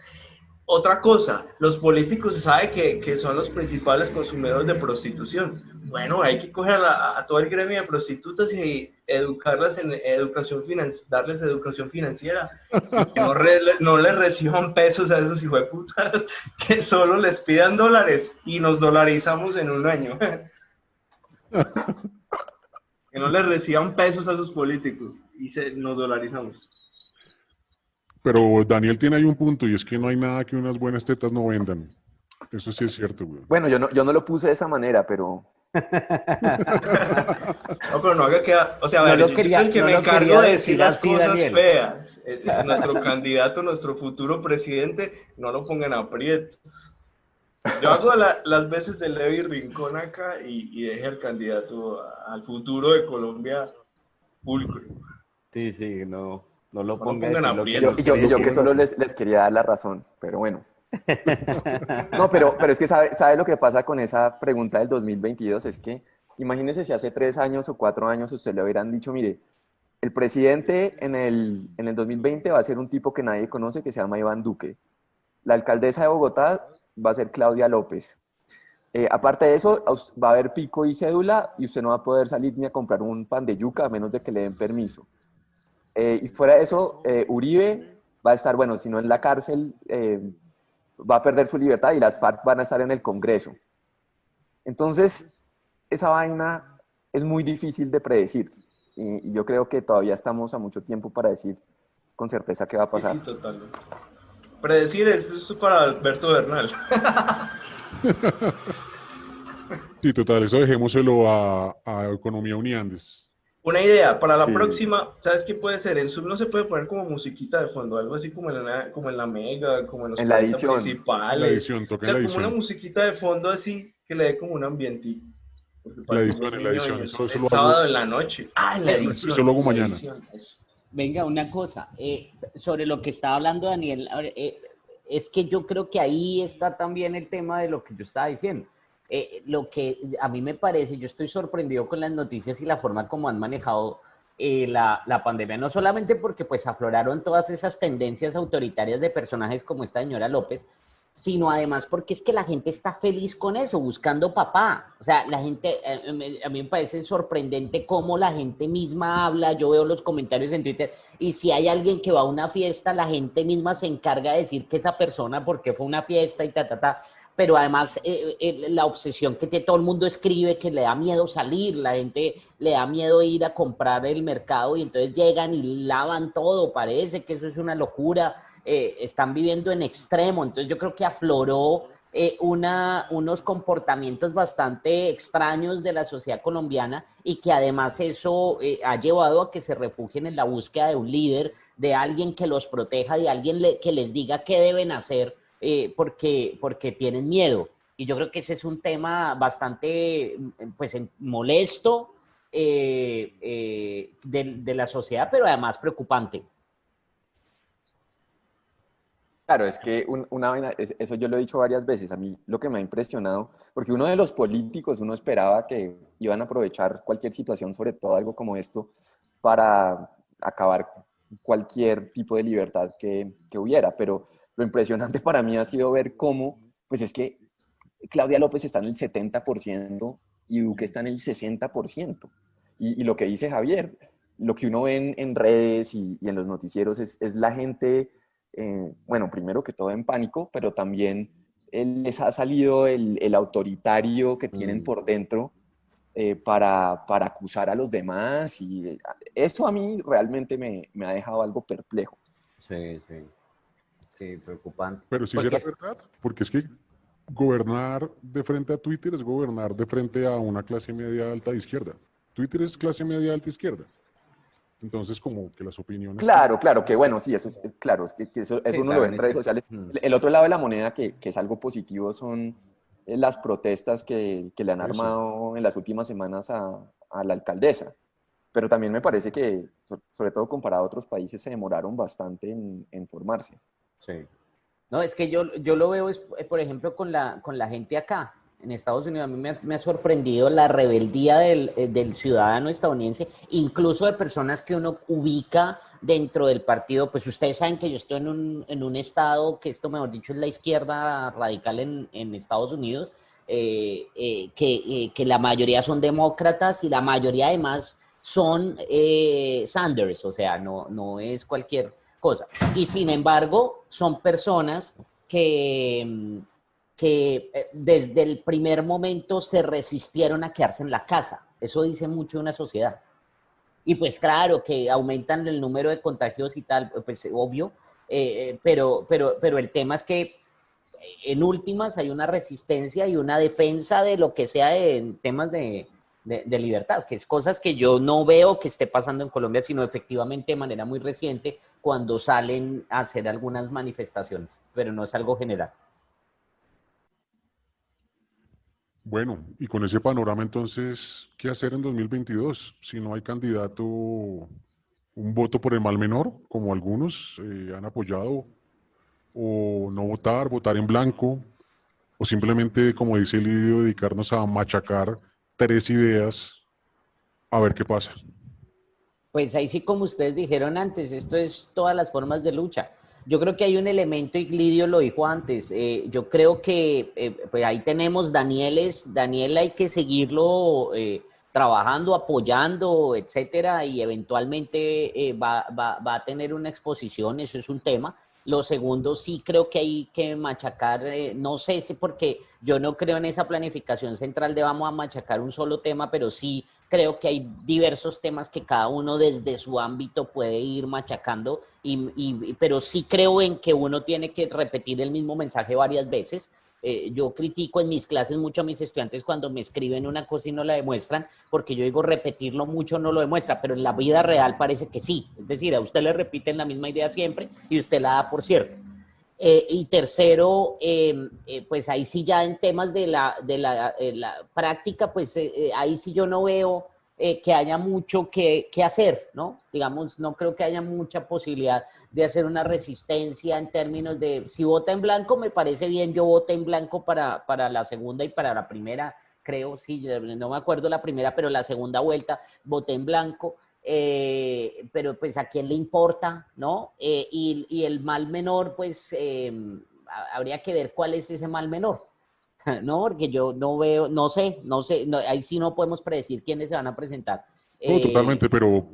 Otra cosa, los políticos se sabe que son los principales consumidores de prostitución. Bueno, hay que coger a todo el gremio de prostitutas y educarlas en educación financiera, darles educación financiera, y que no les reciban pesos a esos hijueputas, que solo les pidan dólares y nos dolarizamos en un año. Que no les reciban pesos a esos políticos y nos dolarizamos. Pero Daniel tiene ahí un punto y es que no hay nada que unas buenas tetas no vendan. Eso sí es cierto, güey. Bueno, yo no lo puse de esa manera, pero... No, pero no haga que... O sea, a ver, yo soy el que me encargo de decir las cosas feas. Nuestro candidato, nuestro futuro presidente, no lo pongan aprietos. Yo hago las veces de Levi Rincón acá y deje al candidato al futuro de Colombia pulcro. Sí, no lo No pongan pongan aprietos. Yo que solo les quería dar la razón, pero bueno. No, pero es que ¿sabe lo que pasa con esa pregunta del 2022? Es que imagínese si hace 3 años o 4 años usted le hubieran dicho, mire, el presidente en el 2020 va a ser un tipo que nadie conoce que se llama Iván Duque. La alcaldesa de Bogotá va a ser Claudia López. Aparte de eso, va a haber pico y cédula y usted no va a poder salir ni a comprar un pan de yuca a menos de que le den permiso. Y fuera de eso, Uribe va a estar, bueno, si no en la cárcel, va a perder su libertad y las FARC van a estar en el Congreso. Entonces, esa vaina es muy difícil de predecir y yo creo que todavía estamos a mucho tiempo para decir con certeza qué va a pasar. Sí, totalmente. Predecir es para Alberto Bernal. Sí, total, eso dejémoselo a Economía Uniandes. Una idea, para la próxima, ¿sabes qué puede ser? En Zoom no se puede poner como musiquita de fondo, algo así como en la Mega, como en los En la 40 edición. principales. La edición, toca en la como edición. una musiquita de fondo así que le dé como un ambientito. La edición. Eso Es lo sábado hago. en la noche. En la edición. Eso lo hago mañana. Edición, eso. Venga, una cosa, sobre lo que estaba hablando Daniel, es que yo creo que ahí está también el tema de lo que yo estaba diciendo. Lo que a mí me parece, yo estoy sorprendido con las noticias y la forma como han manejado la pandemia, no solamente porque pues afloraron todas esas tendencias autoritarias de personajes como esta señora López, sino además porque es que la gente está feliz con eso, buscando papá. O sea, la gente, a mí me parece sorprendente cómo la gente misma habla, yo veo los comentarios en Twitter, y si hay alguien que va a una fiesta, la gente misma se encarga de decir que esa persona, porque fue una fiesta y pero además la obsesión que todo el mundo escribe, que le da miedo salir, la gente le da miedo ir a comprar el mercado y entonces llegan y lavan todo, parece que eso es una locura. Están viviendo en extremo, entonces yo creo que afloró unos comportamientos bastante extraños de la sociedad colombiana y que además eso ha llevado a que se refugien en la búsqueda de un líder, de alguien que los proteja, de alguien que les diga qué deben hacer porque tienen miedo. Y yo creo que ese es un tema bastante pues, molesto de la sociedad, pero además preocupante. Claro, es que una vaina, eso yo lo he dicho varias veces, a mí lo que me ha impresionado, porque uno de los políticos, uno esperaba que iban a aprovechar cualquier situación, sobre todo algo como esto, para acabar cualquier tipo de libertad que hubiera, pero lo impresionante para mí ha sido ver cómo, pues es que Claudia López está en el 70% y Duque está en el 60%. Y lo que dice Javier, lo que uno ve en redes y en los noticieros es la gente... bueno, primero que todo en pánico, pero también les ha salido el autoritario que tienen por dentro para acusar a los demás y eso a mí realmente me ha dejado algo perplejo. Sí, preocupante. Pero sí será verdad, porque es que gobernar de frente a Twitter es gobernar de frente a una clase media alta de izquierda. Twitter es clase media alta izquierda. Entonces, como que las opiniones... Claro, que bueno, sí, eso es claro, es que eso uno lo ve en redes sociales. El otro lado de la moneda, que es algo positivo, son las protestas que le han armado en las últimas semanas a la alcaldesa. Pero también me parece que, sobre todo comparado a otros países, se demoraron bastante en formarse. Sí. No, es que yo lo veo, por ejemplo, con la gente acá, en Estados Unidos. A mí me ha sorprendido la rebeldía del ciudadano estadounidense, incluso de personas que uno ubica dentro del partido. Pues ustedes saben que yo estoy en un estado que esto, mejor dicho, es la izquierda radical en Estados Unidos, que la mayoría son demócratas y la mayoría además son Sanders, o sea, no es cualquier cosa. Y sin embargo, son personas que desde el primer momento se resistieron a quedarse en la casa. Eso dice mucho de una sociedad. Y pues claro, que aumentan el número de contagios y tal, pues obvio, pero el tema es que en últimas hay una resistencia y una defensa de lo que sea en temas de libertad, que es cosas que yo no veo que esté pasando en Colombia, sino efectivamente de manera muy reciente cuando salen a hacer algunas manifestaciones, pero no es algo general. Bueno, y con ese panorama entonces, ¿qué hacer en 2022? Si no hay candidato, un voto por el mal menor, como algunos han apoyado, o no votar, votar en blanco, o simplemente, como dice Lidio, dedicarnos a machacar tres ideas a ver qué pasa. Pues ahí sí, como ustedes dijeron antes, esto es todas las formas de lucha. Yo creo que hay un elemento, y Lidio lo dijo antes, yo creo que pues ahí tenemos Daniel hay que seguirlo trabajando, apoyando, etcétera, y eventualmente va a tener una exposición, eso es un tema. Lo segundo, sí creo que hay que machacar, no sé si porque yo no creo en esa planificación central de vamos a machacar un solo tema, pero sí creo que hay diversos temas que cada uno desde su ámbito puede ir machacando, pero sí creo en que uno tiene que repetir el mismo mensaje varias veces. Yo critico en mis clases mucho a mis estudiantes cuando me escriben una cosa y no la demuestran, porque yo digo repetirlo mucho no lo demuestra, pero en la vida real parece que sí. Es decir, a usted le repiten la misma idea siempre y usted la da por cierto. Y tercero, pues ahí sí ya en temas de la práctica, pues ahí sí yo no veo que haya mucho que hacer, ¿no? Digamos, no creo que haya mucha posibilidad de hacer una resistencia en términos de, si vota en blanco, me parece bien, yo voté en blanco para la segunda y para la primera, creo, sí, no me acuerdo la primera, pero la segunda vuelta voté en blanco. Pero pues a quién le importa, ¿no? Y el mal menor, pues habría que ver cuál es ese mal menor, ¿no? Porque yo no veo, no sé, ahí sí no podemos predecir quiénes se van a presentar. No, totalmente,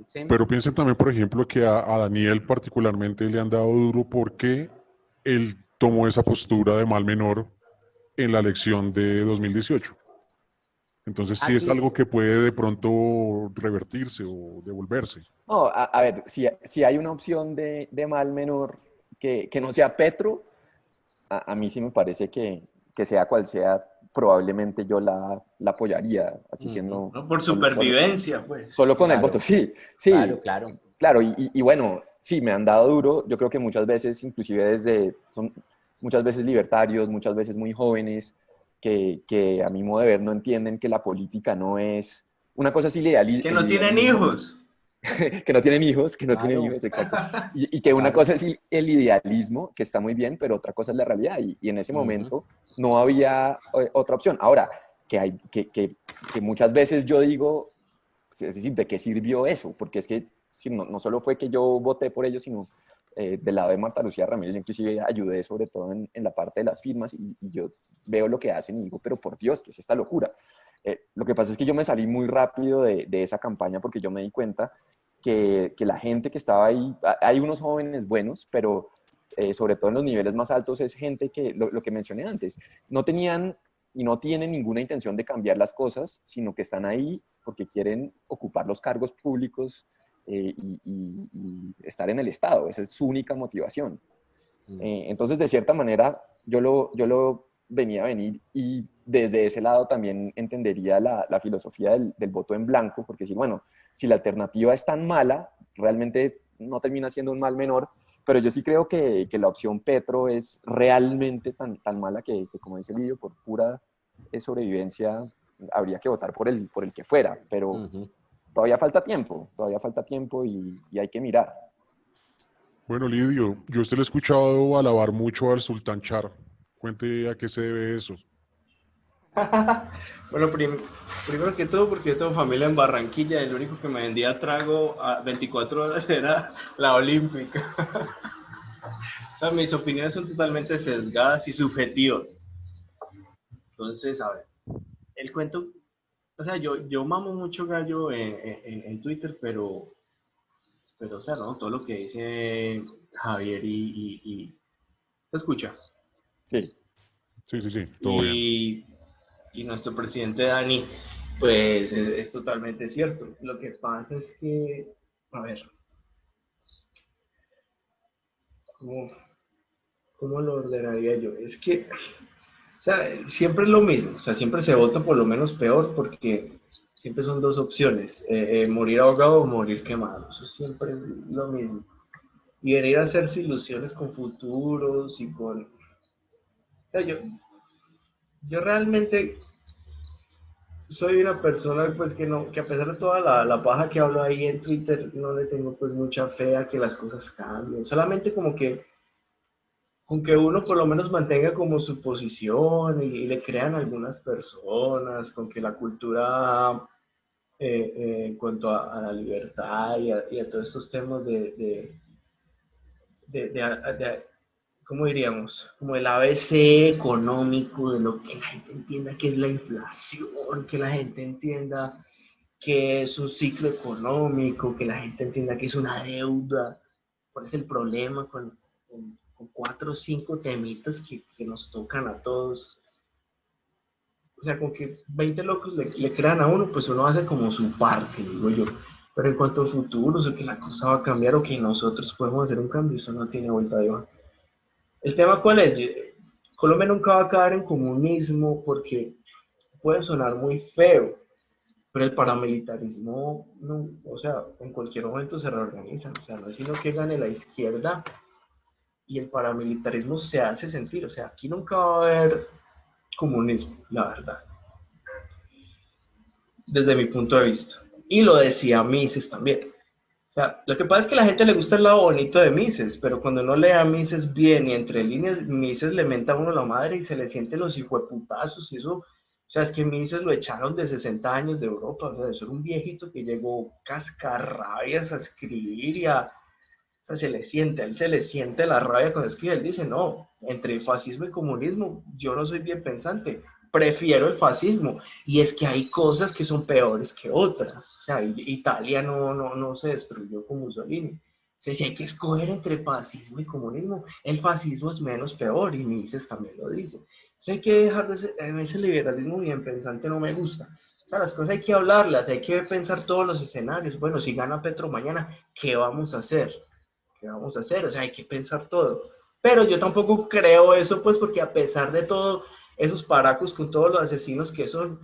¿Sí? pero piensen también, por ejemplo, que a Daniel particularmente le han dado duro porque él tomó esa postura de mal menor en la elección de 2018. Entonces sí es Así, algo que puede de pronto revertirse o devolverse. No, a ver, si hay una opción de mal menor que no sea Petro, a mí sí me parece que sea cual sea, probablemente yo la apoyaría, así siendo No, por solo, supervivencia, pues. solo con el voto. claro, Sí, claro, sí, claro. claro, y bueno, sí, me han dado duro. Yo creo que muchas veces, inclusive son muchas veces libertarios, muchas veces muy jóvenes, que a mi modo de ver no entienden que la política no es, una cosa es Que el no tienen idealismo, hijos. que no tienen Claro, hijos, exacto. Y que una claro. cosa es el idealismo, que está muy bien, pero otra cosa es la realidad. Y en ese Ujú. momento no había otra opción. Ahora, que muchas veces yo digo, es decir, ¿de qué sirvió eso? Porque es que sí, no solo fue que yo voté por ellos, sino del lado de Marta Lucía Ramírez, yo inclusive ayudé sobre todo en la parte de las firmas y yo veo lo que hacen y digo, pero por Dios, ¿qué es esta locura? Lo que pasa es que yo me salí muy rápido de esa campaña porque yo me di cuenta que la gente que estaba ahí, hay unos jóvenes buenos, pero sobre todo en los niveles más altos es gente que, lo que mencioné antes, no tenían y no tienen ninguna intención de cambiar las cosas, sino que están ahí porque quieren ocupar los cargos públicos y estar en el Estado. Esa es su única motivación. Entonces, de cierta manera, yo lo venía a venir y desde ese lado también entendería la filosofía del voto en blanco, porque si, bueno, si la alternativa es tan mala, realmente no termina siendo un mal menor, pero yo sí creo que la opción Petro es realmente tan mala que, como dice Lidio, por pura sobrevivencia habría que votar por el que fuera, pero Ujú. todavía falta tiempo y hay que mirar. Bueno, Lidio, yo a usted le he escuchado alabar mucho al Sultán Char. Cuente a qué se debe eso. Bueno, primero que todo, porque yo tengo familia en Barranquilla, el único que me vendía trago a 24 horas era la Olímpica. O sea, mis opiniones son totalmente sesgadas y subjetivas. Entonces, a ver, el cuento, o sea, yo mamo mucho gallo en Twitter, pero, o sea, no, todo lo que dice Javier se escucha. Sí, Sí, sí, sí, todo bien. Y nuestro presidente Dani, pues es totalmente cierto. Lo que pasa es que, a ver, ¿cómo, cómo lo ordenaría yo? Es que, o sea, siempre es lo mismo, o sea, siempre se vota por lo menos peor porque siempre son dos opciones, morir ahogado o morir quemado, eso siempre es lo mismo. Y venir a hacerse ilusiones con futuros y con... O sea, yo realmente soy una persona pues que no, que a pesar de toda la paja que hablo ahí en Twitter, no le tengo pues mucha fe a que las cosas cambien. Solamente como que con que uno por lo menos mantenga como su posición y le crean algunas personas, con que la cultura en cuanto a la libertad y a todos estos temas de, de, ¿cómo diríamos? Como el ABC económico, de lo que la gente entienda que es la inflación, que la gente entienda que es un ciclo económico, que la gente entienda que es una deuda. ¿Cuál es el problema con cuatro o cinco temitas que nos tocan a todos? O sea, con que 20 locos le crean a uno, pues uno hace como su parte, digo yo. Pero en cuanto al futuro, o sea, que la cosa va a cambiar o que nosotros podemos hacer un cambio, eso no tiene vuelta de hoja. ¿El tema cuál es? Colombia nunca va a caer en comunismo porque puede sonar muy feo, pero el paramilitarismo, no, o sea, en cualquier momento se reorganiza. O sea, no es sino que gane la izquierda y el paramilitarismo se hace sentir. O sea, aquí nunca va a haber comunismo, la verdad, desde mi punto de vista. Y lo decía Mises también. O sea, lo que pasa es que a la gente le gusta el lado bonito de Mises, pero cuando no lee a Mises bien y entre líneas, Mises le menta a uno la madre y se le siente los hijueputazos y eso. O sea, es que Mises lo echaron de 60 años de Europa. O sea, eso era un viejito que llegó cascarrabias a escribir y a... O sea, se le siente, a él se le siente la rabia cuando escribe. Él dice, no, entre fascismo y comunismo, yo no soy bien pensante, prefiero el fascismo. Y es que hay cosas que son peores que otras. O sea, Italia no se destruyó con Mussolini. O sea, si hay que escoger entre fascismo y comunismo, el fascismo es menos peor, y Mises también lo dice. O sea, hay que dejar de ser, ese liberalismo bien pensante no me gusta. O sea, las cosas hay que hablarlas, hay que pensar todos los escenarios. Bueno, si gana Petro mañana, ¿qué vamos a hacer? ¿Qué vamos a hacer? O sea, hay que pensar todo. Pero yo tampoco creo eso, pues, porque a pesar de todo, esos paracos con todos los asesinos que son,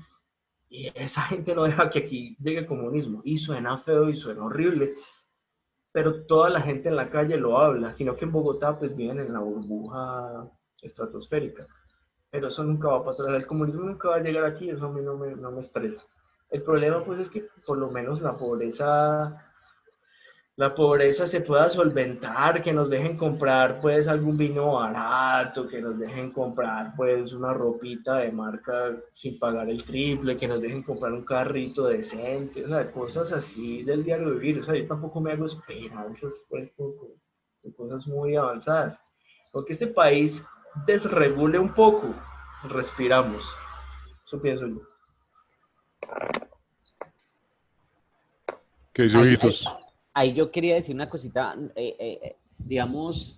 y esa gente no deja que aquí llegue el comunismo. Y suena feo y suena horrible, pero toda la gente en la calle lo habla, sino que en Bogotá, pues, viven en la burbuja estratosférica. Pero eso nunca va a pasar. El comunismo nunca va a llegar aquí, eso a mí no me estresa. El problema, pues, es que por lo menos la pobreza se pueda solventar, que nos dejen comprar pues algún vino barato, que nos dejen comprar pues una ropita de marca sin pagar el triple, que nos dejen comprar un carrito decente, o sea, cosas así del diario vivir. O sea, yo tampoco me hago esperanzas pues con cosas muy avanzadas. Porque este país desregule un poco, respiramos. Eso pienso yo. ¿Qué dice Ahí, Ojitos? ahí yo quería decir una cosita, digamos,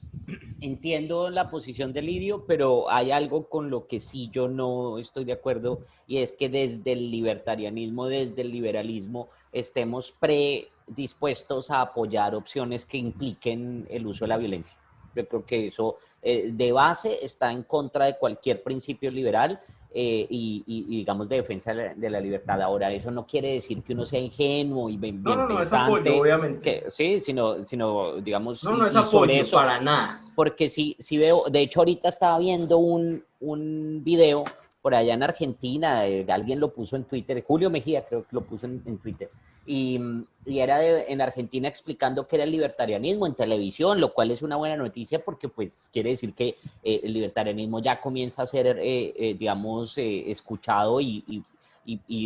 entiendo la posición de Lidio, pero hay algo con lo que sí yo no estoy de acuerdo, y es que desde el libertarianismo, desde el liberalismo, estemos predispuestos a apoyar opciones que impliquen el uso de la violencia. Yo creo que eso de base está en contra de cualquier principio liberal, digamos, de defensa de la libertad. Ahora, eso no quiere decir que uno sea ingenuo y bien No es apoyo, pensante, obviamente. que sí, sino digamos, No es y sobre apoyo, eso, para nada. porque sí veo, de hecho ahorita estaba viendo un video, por allá en Argentina, alguien lo puso en Twitter, Julio Mejía creo que lo puso en Twitter, y era en Argentina explicando qué era el libertarianismo en televisión, lo cual es una buena noticia porque pues quiere decir que el libertarianismo ya comienza a ser, digamos, escuchado y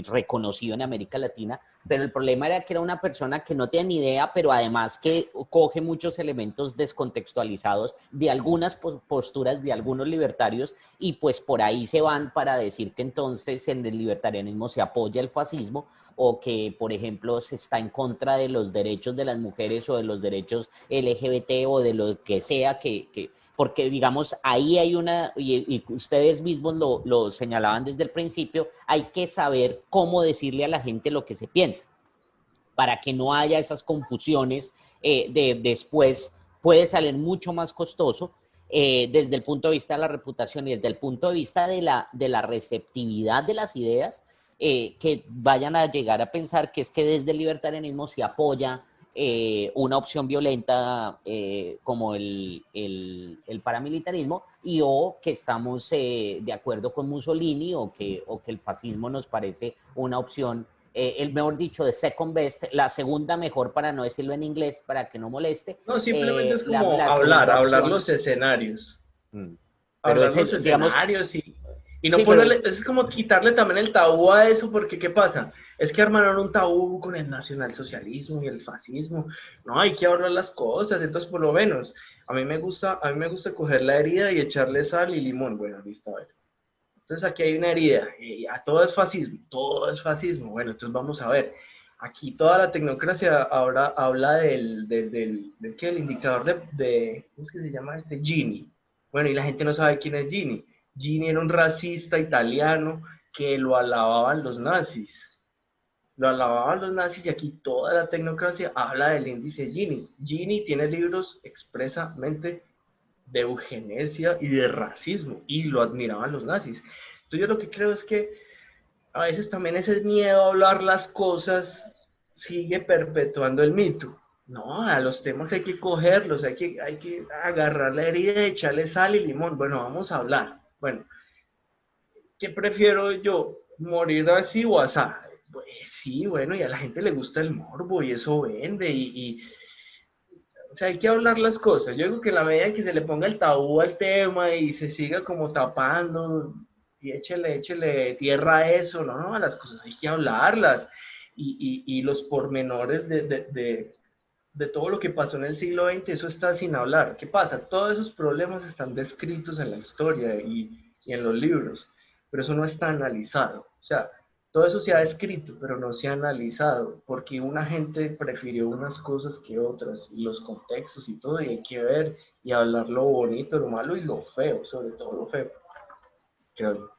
reconocido en América Latina, pero el problema era que era una persona que no tenía ni idea, pero además que coge muchos elementos descontextualizados de algunas posturas de algunos libertarios y pues por ahí se van para decir que entonces en el libertarianismo se apoya el fascismo o que, por ejemplo, se está en contra de los derechos de las mujeres o de los derechos LGBT o de lo que sea porque digamos, ahí hay y ustedes mismos lo señalaban desde el principio, hay que saber cómo decirle a la gente lo que se piensa, para que no haya esas confusiones después puede salir mucho más costoso desde el punto de vista de la reputación y desde el punto de vista de la receptividad de las ideas, que vayan a llegar a pensar que es que desde el libertarianismo se apoya una opción violenta como el paramilitarismo o que estamos de acuerdo con Mussolini o que el fascismo nos parece una opción, mejor dicho, de second best, la segunda mejor para no decirlo en inglés, para que no moleste. No, simplemente es como La hablar segunda opción. los escenarios. Mm. Pero Hablar ese, los digamos, escenarios y no sí, ponerle, es como quitarle también el tabú a eso, porque ¿qué pasa? Es que armaron un tabú con el nacionalsocialismo y el fascismo. No, hay que hablar las cosas, entonces por lo menos, a mí me gusta coger la herida y echarle sal y limón. Bueno, listo, a ver. Entonces aquí hay una herida, y a todo es fascismo, todo es fascismo. Bueno, entonces vamos a ver. Aquí toda la tecnocracia ahora habla ¿qué? El indicador ¿cómo es que se llama este? Gini. Bueno, y la gente no sabe quién es Gini. Gini era un racista italiano que lo alababan los nazis. Lo alababan los nazis y aquí toda la tecnocracia habla del índice Gini. Gini tiene libros expresamente de eugenesia y de racismo y lo admiraban los nazis. Entonces yo lo que creo es que a veces también ese miedo a hablar las cosas sigue perpetuando el mito. No, a los temas hay que cogerlos, hay que agarrar la herida, echarle sal y limón. Bueno, vamos a hablar. Bueno, ¿qué prefiero yo? ¿Morir así o asá? Pues sí, bueno, y a la gente le gusta el morbo y eso vende o sea, hay que hablar las cosas. Yo digo que en la medida que se le ponga el tabú al tema y se siga como tapando y échele tierra a eso, no, las cosas hay que hablarlas. Y los pormenores de todo lo que pasó en el siglo XX, eso está sin hablar. ¿Qué pasa? Todos esos problemas están descritos en la historia y en los libros, pero eso no está analizado. O sea, todo eso se ha escrito, pero no se ha analizado, porque una gente prefirió unas cosas que otras, y los contextos y todo, y hay que ver y hablar lo bonito, lo malo y lo feo, sobre todo lo feo. Creo yo.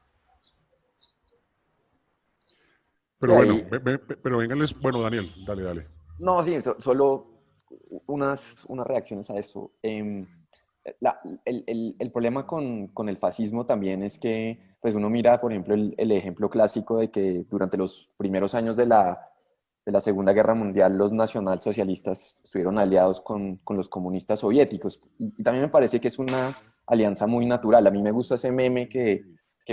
Pero Y bueno, ahí, pero vénganles, bueno, Daniel, dale. no, sí, solo unas reacciones a esto. El problema con el fascismo también es que pues uno mira, por ejemplo, el ejemplo clásico de que durante los primeros años de la Segunda Guerra Mundial los nacionalsocialistas estuvieron aliados con los comunistas soviéticos. Y también me parece que es una alianza muy natural. A mí me gusta ese meme que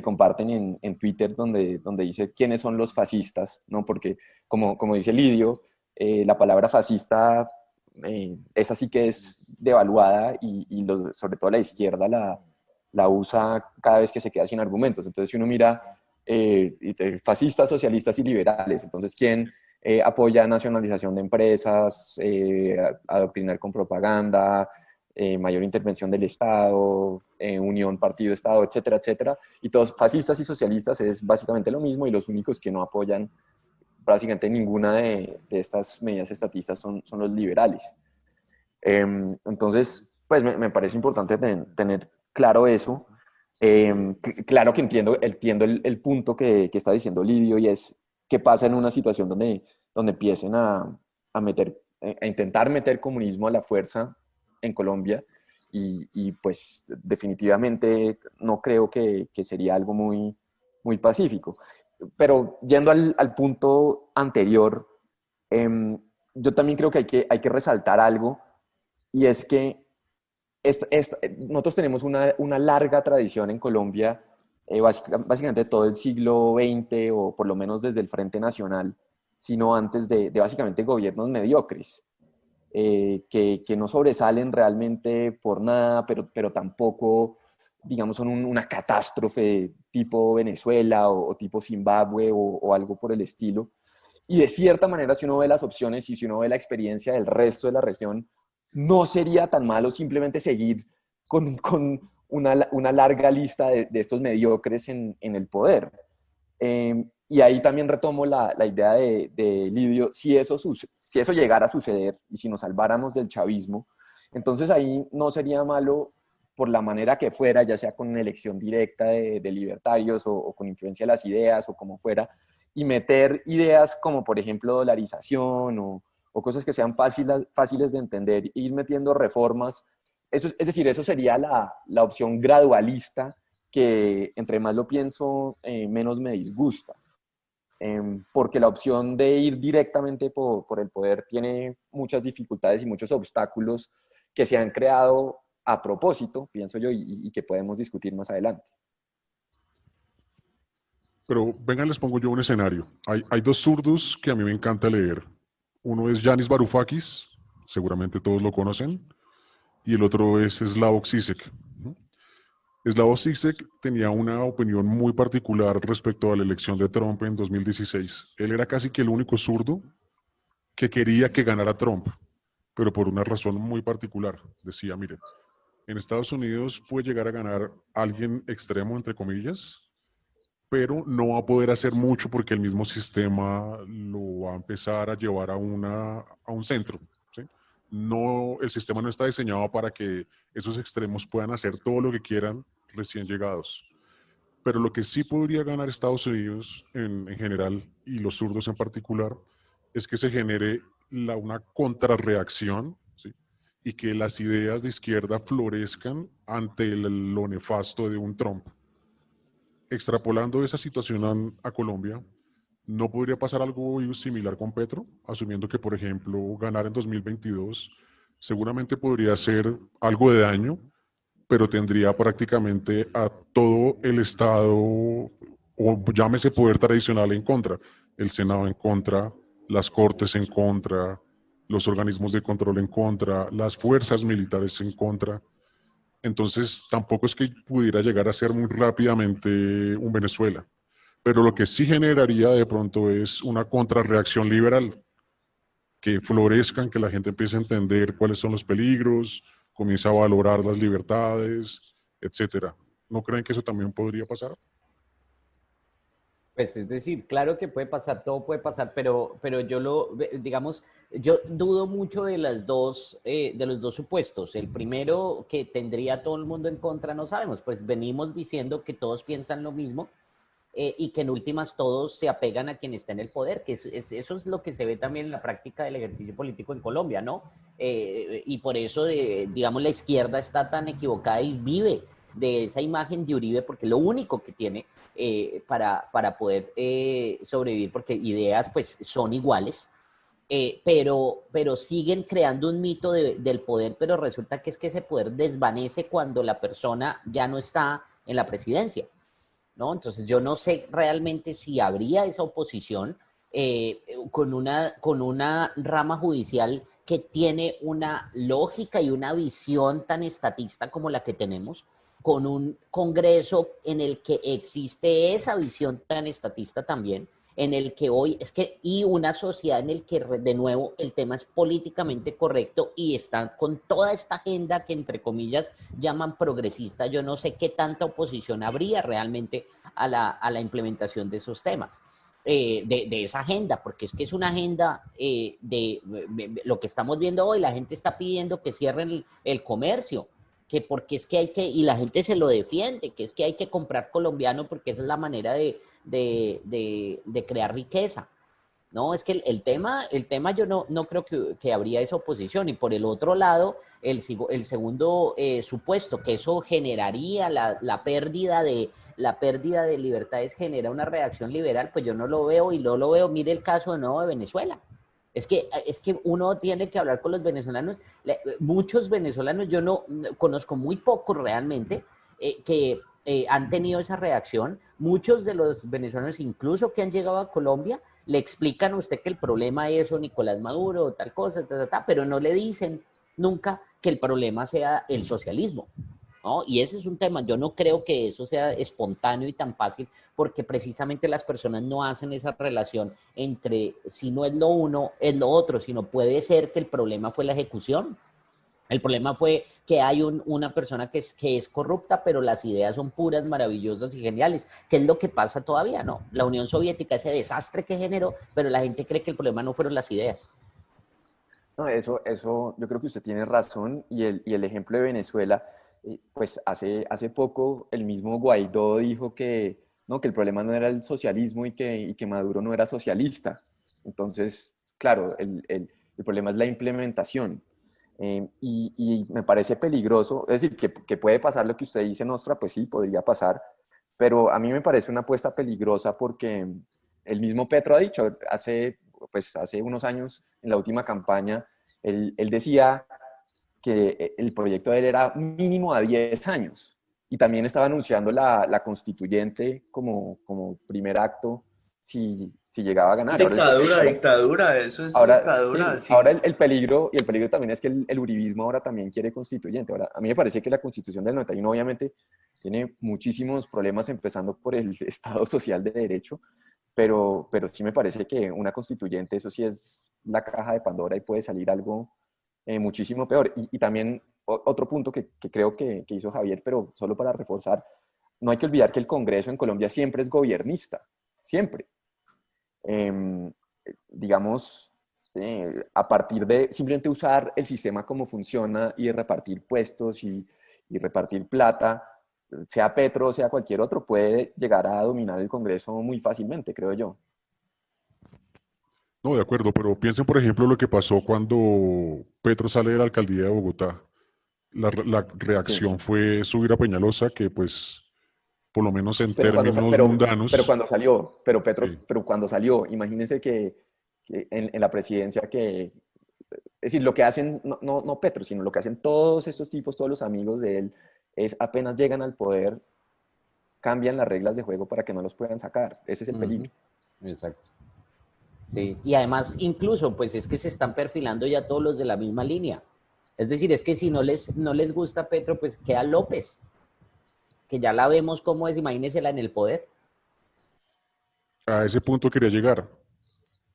comparten en Twitter donde dice quiénes son los fascistas, ¿no? Porque como dice Lidio, la palabra fascista esa sí que es devaluada y sobre todo la izquierda la usa cada vez que se queda sin argumentos. Entonces, si uno mira fascistas, socialistas y liberales, entonces, ¿quién apoya nacionalización de empresas, adoctrinar con propaganda, mayor intervención del Estado, unión partido-Estado, etcétera, etcétera? Y todos fascistas y socialistas es básicamente lo mismo y los únicos que no apoyan básicamente ninguna de estas medidas estatistas son los liberales. Entonces, pues me parece importante tener claro eso. Claro que entiendo el punto que está diciendo Lidio y es qué pasa en una situación donde empiecen a intentar meter comunismo a la fuerza en Colombia y pues definitivamente no creo que sería algo muy, muy pacífico. Pero yendo al punto anterior, yo también creo que hay que resaltar algo, y es que nosotros tenemos una larga tradición en Colombia básicamente todo el siglo XX, o por lo menos desde el Frente Nacional, sino antes de básicamente gobiernos mediocres, que no sobresalen realmente por nada, pero tampoco, digamos, son una catástrofe tipo Venezuela o tipo Zimbabue o algo por el estilo. Y de cierta manera, si uno ve las opciones y si uno ve la experiencia del resto de la región, no sería tan malo simplemente seguir con una larga lista de estos mediocres en el poder. Y ahí también retomo la idea de Lidio, si eso llegara a suceder y si nos salváramos del chavismo, entonces ahí no sería malo por la manera que fuera, ya sea con elección directa de libertarios o con influencia de las ideas o como fuera, y meter ideas como por ejemplo dolarización o cosas que sean fáciles de entender, e ir metiendo reformas. Es decir, eso sería la opción gradualista que entre más lo pienso, menos me disgusta. Porque la opción de ir directamente por el poder tiene muchas dificultades y muchos obstáculos que se han creado a propósito, pienso yo, y que podemos discutir más adelante. Pero vengan, les pongo yo un escenario. Hay dos zurdos que a mí me encanta leer. Uno es Yanis Varoufakis, seguramente todos lo conocen, y el otro es Slavoj Žižek. Slavoj Žižek tenía una opinión muy particular respecto a la elección de Trump en 2016. Él era casi que el único zurdo que quería que ganara Trump, pero por una razón muy particular. Decía, mire, en Estados Unidos puede llegar a ganar alguien extremo, entre comillas, pero no va a poder hacer mucho porque el mismo sistema lo va a empezar a llevar a un centro. ¿Sí? No, el sistema no está diseñado para que esos extremos puedan hacer todo lo que quieran recién llegados. Pero lo que sí podría ganar Estados Unidos en general, y los zurdos en particular, es que se genere una contrarreacción, ¿sí? Y que las ideas de izquierda florezcan ante lo nefasto de un Trump. Extrapolando esa situación a Colombia, ¿no podría pasar algo similar con Petro? Asumiendo que, por ejemplo, ganar en 2022 seguramente podría ser algo de daño, pero tendría prácticamente a todo el Estado, o llámese poder tradicional, en contra. El Senado en contra, las Cortes en contra, los organismos de control en contra, las fuerzas militares en contra. Entonces, tampoco es que pudiera llegar a ser muy rápidamente un Venezuela. Pero lo que sí generaría de pronto es una contrarreacción liberal, que florezcan, que la gente empiece a entender cuáles son los peligros, comience a valorar las libertades, etcétera. ¿No creen que eso también podría pasar? Pues es decir, claro que puede pasar, todo puede pasar, pero digamos, yo dudo mucho de de los dos supuestos. El primero, que tendría todo el mundo en contra, no sabemos, pues venimos diciendo que todos piensan lo mismo, y que en últimas todos se apegan a quien está en el poder, que eso es lo que se ve también en la práctica del ejercicio político en Colombia, ¿no? Y por eso, digamos, la izquierda está tan equivocada y vive de esa imagen de Uribe, porque lo único que tiene para poder sobrevivir, porque ideas pues son iguales, pero siguen creando un mito del poder, pero resulta que es que ese poder desvanece cuando la persona ya no está en la presidencia, ¿no? Entonces yo no sé realmente si habría esa oposición con una rama judicial que tiene una lógica y una visión tan estatista como la que tenemos, con un Congreso en el que existe esa visión tan estatista también, en el que hoy y una sociedad en el que de nuevo el tema es políticamente correcto y están con toda esta agenda que entre comillas llaman progresista. Yo no sé qué tanta oposición habría realmente a la implementación de esos temas, de esa agenda, porque es que es una agenda lo que estamos viendo hoy. La gente está pidiendo que cierren el comercio, que porque es que y la gente se lo defiende, que es que hay que comprar colombiano porque esa es la manera de crear riqueza. No, es que el tema yo no creo que habría esa oposición. Y por el otro lado, el segundo supuesto, que eso generaría la pérdida de libertades, genera una reacción liberal, pues yo no lo veo, y no lo veo. Mire el caso de nuevo de Venezuela. Es que uno tiene que hablar con los venezolanos. Muchos venezolanos, yo no conozco muy pocos realmente, que han tenido esa reacción. Muchos de los venezolanos, incluso que han llegado a Colombia, le explican a usted que el problema es o Nicolás Maduro o tal cosa, pero no le dicen nunca que el problema sea el socialismo, ¿no? Y ese es un tema. Yo no creo que eso sea espontáneo y tan fácil, porque precisamente las personas no hacen esa relación entre si no es lo uno, es lo otro, sino puede ser que el problema fue la ejecución. El problema fue que hay una persona que es corrupta, pero las ideas son puras, maravillosas y geniales, que es lo que pasa todavía, ¿no? La Unión Soviética, ese desastre que generó, pero la gente cree que el problema no fueron las ideas. No, eso, yo creo que usted tiene razón y el ejemplo de Venezuela, pues hace poco el mismo Guaidó dijo que, no, que el problema no era el socialismo y que Maduro no era socialista. Entonces, claro, el problema es la implementación. Y me parece peligroso, es decir, que puede pasar lo que usted dice, Nostra, pues sí, podría pasar, pero a mí me parece una apuesta peligrosa porque el mismo Petro ha dicho, hace unos años, en la última campaña, él decía que el proyecto de él era mínimo a 10 años y también estaba anunciando la constituyente como primer acto si llegaba a ganar. Dictadura, eso es Ahora, dictadura. sí, Sí. ahora el peligro, y el peligro también es que el uribismo ahora también quiere constituyente. Ahora, a mí me parece que la Constitución del 91 obviamente tiene muchísimos problemas, empezando por el Estado Social de Derecho, pero sí me parece que una constituyente, eso sí es la caja de Pandora y puede salir algo muchísimo peor. Y también otro punto que creo que hizo Javier, pero solo para reforzar, no hay que olvidar que el Congreso en Colombia siempre es gobiernista, siempre. Digamos, a partir de simplemente usar el sistema como funciona y de repartir puestos y repartir plata, sea Petro o sea cualquier otro, puede llegar a dominar el Congreso muy fácilmente, creo yo. No, de acuerdo, pero piensen, por ejemplo, lo que pasó cuando Petro sale de la alcaldía de Bogotá. La Sí. reacción fue subir a Peñalosa, que pues, por lo menos en Pero términos pero mundanos, cuando salió, sí. pero cuando salió, imagínense que en la presidencia es decir, lo que hacen, no Petro, sino lo que hacen todos estos tipos, todos los amigos de él, es apenas llegan al poder, cambian las reglas de juego para que no los puedan sacar. Ese es el peligro. Exacto. Sí, y además incluso pues es que se están perfilando ya todos los de la misma línea. Es decir, es que si no les gusta Petro, pues queda López, que ya la vemos cómo es, imagínensela en el poder. A ese punto quería llegar.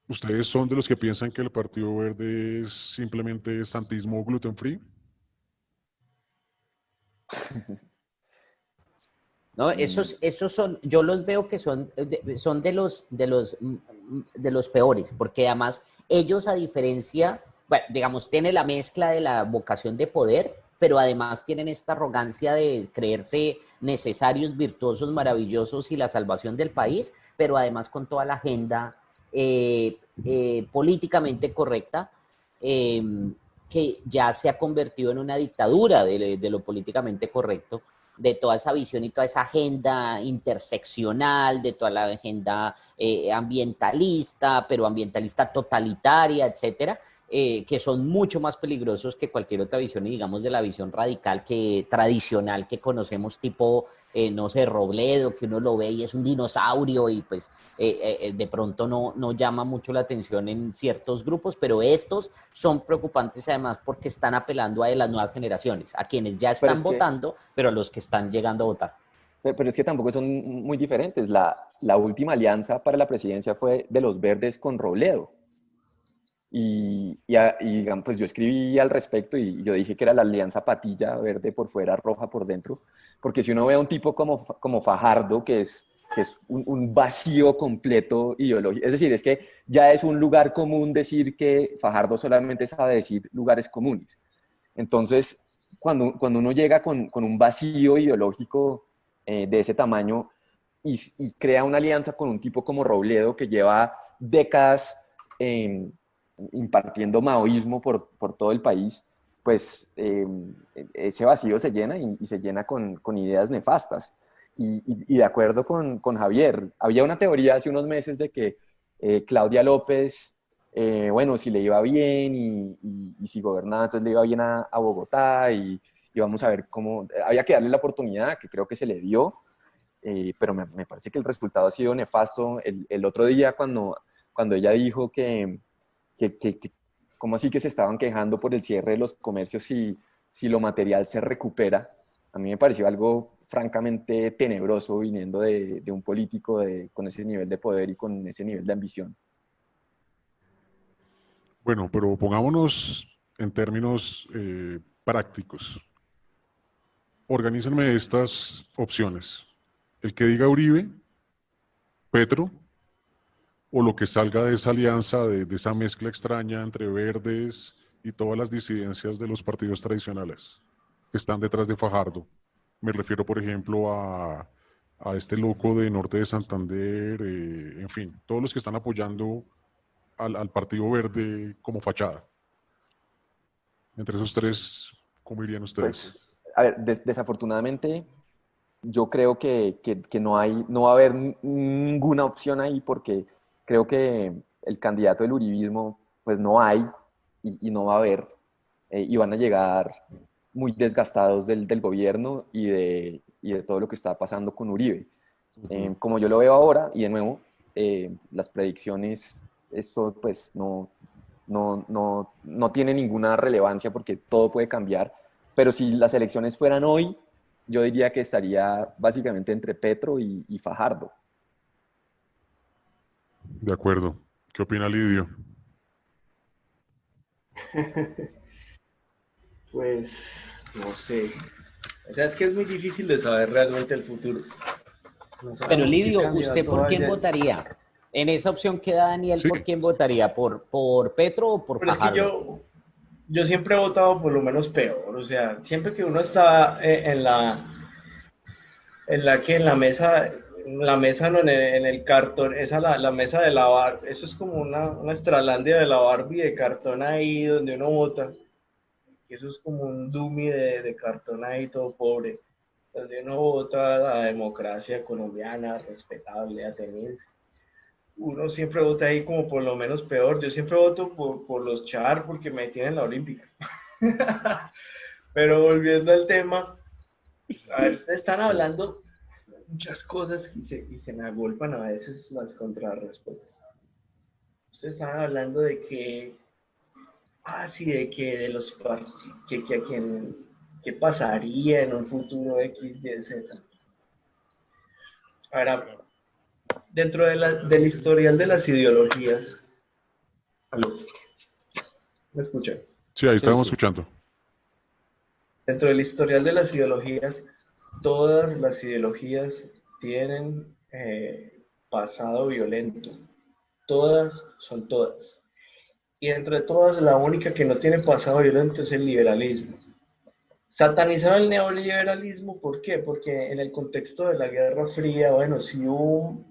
¿Ustedes son de los que piensan que el Partido Verde es simplemente santismo gluten free? ¿No? Mm, Esos son, yo los veo que son de los peores, porque además ellos a diferencia, bueno, digamos, tienen la mezcla de la vocación de poder, pero además tienen esta arrogancia de creerse necesarios, virtuosos, maravillosos y la salvación del país, pero además con toda la agenda políticamente correcta, eh, que ya se ha convertido en una dictadura de lo políticamente correcto, de toda esa visión y toda esa agenda interseccional, de toda la agenda ambientalista, pero ambientalista totalitaria, etcétera, que son mucho más peligrosos que cualquier otra visión, y digamos de la visión radical tradicional que conocemos, tipo, no sé, Robledo, que uno lo ve y es un dinosaurio y pues de pronto no llama mucho la atención en ciertos grupos, pero estos son preocupantes además porque están apelando a las nuevas generaciones, a quienes ya Pero están es que, votando, pero a los que están llegando a votar. pero es que tampoco son muy diferentes. La última alianza para la presidencia fue de los verdes con Robledo. Digamos, pues yo escribí al respecto y yo dije que era la alianza patilla, verde por fuera, roja por dentro, porque si uno ve a un tipo como Fajardo, que es un vacío completo ideológico, es decir, es que ya es un lugar común decir que Fajardo solamente sabe decir lugares comunes. Entonces, cuando uno llega con un vacío ideológico de ese tamaño y crea una alianza con un tipo como Robledo, que lleva décadas impartiendo maoísmo por todo el país, pues ese vacío se llena y se llena con ideas nefastas. Y de acuerdo con Javier, había una teoría hace unos meses de que Claudia López, bueno, si le iba bien y si gobernaba, entonces le iba bien a Bogotá y vamos a ver cómo, había que darle la oportunidad, que creo que se le dio, pero me parece que el resultado ha sido nefasto. El otro día cuando ella dijo que cómo así que se estaban quejando por el cierre de los comercios si lo material se recupera, a mí me pareció algo francamente tenebroso viniendo de un político con ese nivel de poder y con ese nivel de ambición. Bueno, pero pongámonos en términos prácticos. Organícenme estas opciones. El que diga Uribe, Petro, o lo que salga de esa alianza, de esa mezcla extraña entre verdes y todas las disidencias de los partidos tradicionales que están detrás de Fajardo. Me refiero, por ejemplo, a este loco de Norte de Santander, en fin, todos los que están apoyando al Partido Verde como fachada. Entre esos tres, ¿cómo irían ustedes? Pues, a ver, desafortunadamente, yo creo que no va a haber ninguna opción ahí porque creo que el candidato del uribismo, pues no hay y no va a haber, y van a llegar muy desgastados del gobierno y de todo lo que está pasando con Uribe. Como yo lo veo ahora, y de nuevo, las predicciones, esto pues no tiene ninguna relevancia porque todo puede cambiar, pero si las elecciones fueran hoy, yo diría que estaría básicamente entre Petro y Fajardo. De acuerdo. ¿Qué opina Lidio? Pues, no sé. O sea, es que es muy difícil de saber realmente el futuro. No Pero sabemos qué Lidio, ¿usted candidato por quién vaya. votaría? En esa opción que da Daniel, Sí, ¿por quién votaría? ¿Por Petro o por Pero es que Fajardo? yo siempre he votado por lo menos peor. O sea, siempre que uno está en la mesa no, en el cartón, esa la mesa de lavar, eso es como una extralandia de la Barbie de cartón ahí donde uno vota. Eso es como un dummy de cartón ahí todo pobre, donde uno vota la democracia colombiana, respetable, ateniense. Uno siempre vota ahí como por lo menos peor. Yo siempre voto por los Char porque me tienen la olímpica. Pero volviendo al tema, a ver, ustedes están hablando muchas cosas y se me agolpan a veces las contrarrespuestas. Ustedes están hablando de que, sí, de que de los que a quien, qué pasaría en un futuro X, Y, Z. Ahora, dentro del historial de las ideologías, ¿aló? ¿Me escuchan? sí, ahí Sí, estábamos sí. escuchando. Dentro del historial de las ideologías, todas las ideologías tienen pasado violento. Todas son todas. Y entre todas, la única que no tiene pasado violento es el liberalismo. Satanizaron el neoliberalismo, ¿por qué? Porque en el contexto de la Guerra Fría, bueno, sí hubo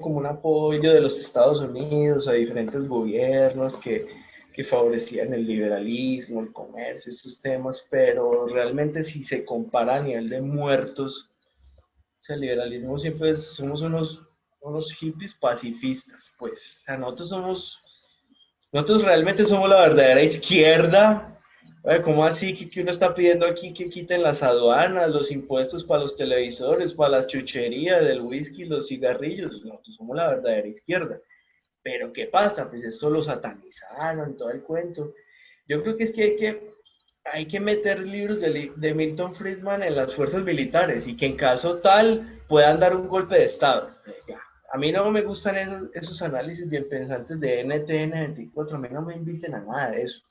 como un apoyo de los Estados Unidos a diferentes gobiernos que favorecían el liberalismo, el comercio, estos temas, pero realmente si se compara a nivel de muertos, o sea, el liberalismo siempre somos unos hippies pacifistas, pues. O sea, nosotros realmente somos la verdadera izquierda. ¿Cómo así que uno está pidiendo aquí que quiten las aduanas, los impuestos para los televisores, para las chucherías del whisky, los cigarrillos? Nosotros somos la verdadera izquierda. Pero ¿qué pasa? Pues esto lo satanizaron, todo el cuento. Yo creo que es que hay que meter libros de Milton Friedman en las fuerzas militares y que en caso tal puedan dar un golpe de Estado. A mí no me gustan esos análisis bien pensantes de NTN 24, a mí no me inviten a nada de eso.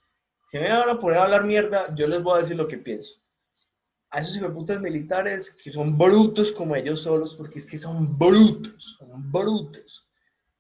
Si me van a poner a hablar mierda, yo les voy a decir lo que pienso. A esos hijueputas militares que son brutos como ellos solos, porque es que son brutos, son brutos.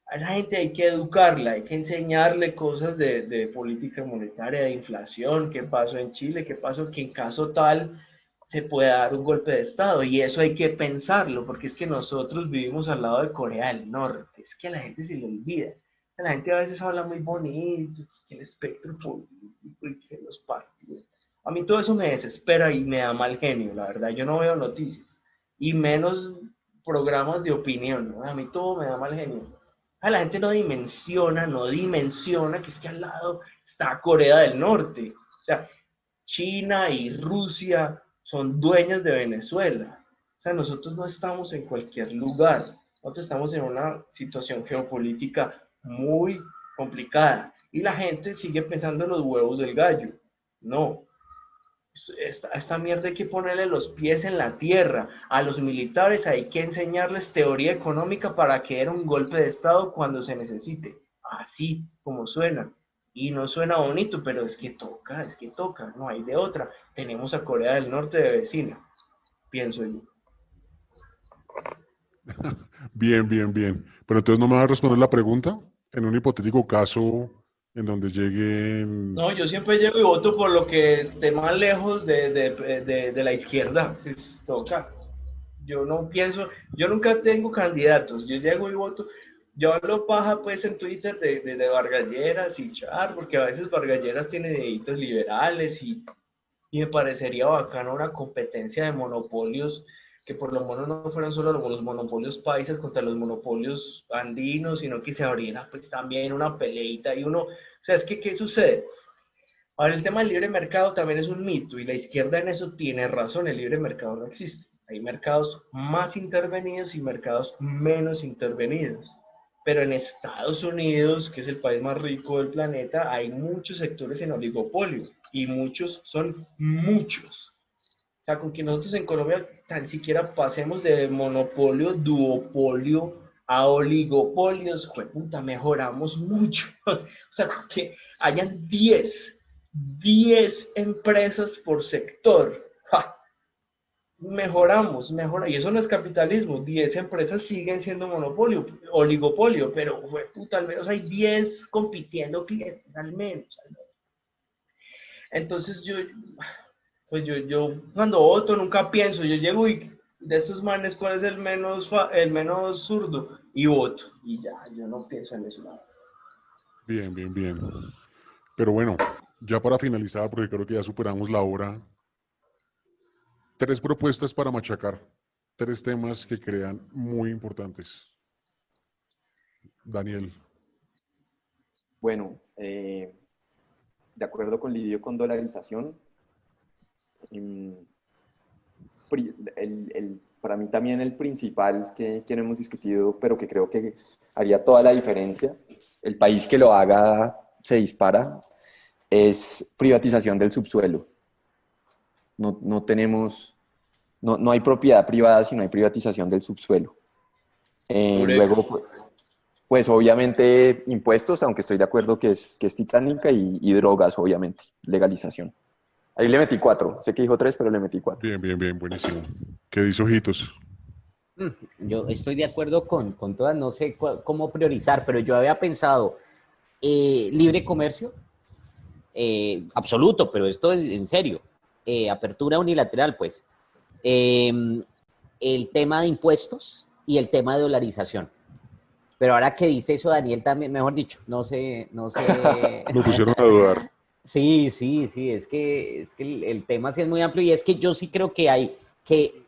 A esa gente hay que educarla, hay que enseñarle cosas de política monetaria, de inflación, qué pasó en Chile, qué pasó, que en caso tal se puede dar un golpe de Estado. Y eso hay que pensarlo, porque es que nosotros vivimos al lado de Corea del Norte. Es que a la gente se le olvida. La gente a veces habla muy bonito, que el espectro político y que los partidos. A mí todo eso me desespera y me da mal genio, la verdad. Yo no veo noticias, y menos programas de opinión, ¿no? A mí todo me da mal genio. La gente no dimensiona que es que al lado está Corea del Norte. O sea, China y Rusia son dueñas de Venezuela. O sea, nosotros no estamos en cualquier lugar. Nosotros estamos en una situación geopolítica muy complicada. Y la gente sigue pensando en los huevos del gallo. No. Esta mierda hay que ponerle los pies en la tierra. A los militares hay que enseñarles teoría económica para que den un golpe de estado cuando se necesite. Así como suena. Y no suena bonito, pero es que toca, no hay de otra. Tenemos a Corea del Norte de vecina, pienso yo. Bien, bien, bien. Pero entonces no me va a responder la pregunta. En un hipotético caso en donde lleguen... No, yo siempre llego y voto por lo que esté más lejos de la izquierda. Pues toca. Yo no pienso, yo nunca tengo candidatos. Yo llego y voto. Yo hablo paja pues en Twitter de Vargas Lleras y Char, porque a veces Vargas Lleras tiene deditos liberales y me parecería bacano una competencia de monopolios, que por lo menos no fueran solo los monopolios paisas contra los monopolios andinos, sino que se abriera pues también una peleita y uno, o sea, es que ¿qué sucede? Ahora, el tema del libre mercado también es un mito y la izquierda en eso tiene razón, el libre mercado no existe. Hay mercados más intervenidos y mercados menos intervenidos. Pero en Estados Unidos, que es el país más rico del planeta, hay muchos sectores en oligopolio y muchos son muchos. O sea, con que nosotros en Colombia tan siquiera pasemos de monopolio, duopolio a oligopolios, puta, mejoramos mucho. O sea, con que hayan 10 empresas por sector. ¡Ja! Mejoramos. Y eso no es capitalismo. 10 empresas siguen siendo monopolio, oligopolio, pero puta, al menos hay 10 compitiendo clientes, al menos. Entonces pues yo cuando voto nunca pienso, yo llego y de estos manes, ¿cuál es el menos zurdo? Y voto. Y ya, yo no pienso en eso. Bien, bien, bien. Pero bueno, ya para finalizar, porque creo que ya superamos la hora, 3 propuestas para machacar, 3 temas que crean muy importantes. Daniel. Bueno, de acuerdo con Lidio con dolarización, para mí también el principal que no hemos discutido, pero que creo que haría toda la diferencia, el país que lo haga se dispara, es privatización del subsuelo. No hay propiedad privada si no hay privatización del subsuelo. Luego, pues obviamente impuestos, aunque estoy de acuerdo que es titánica, y drogas, obviamente, legalización. Ahí le metí 4. Sé que dijo 3, pero le metí 4. Bien, bien, bien, buenísimo. ¿Qué dice Ojitos? Yo estoy de acuerdo con todas, no sé cómo priorizar, pero yo había pensado libre comercio, absoluto, pero esto es en serio, apertura unilateral, pues. El tema de impuestos y el tema de dolarización. Pero ahora que dice eso Daniel también, mejor dicho, no sé. Lo pusieron a dudar. Sí, es que el tema sí es muy amplio y es que yo sí creo que hay que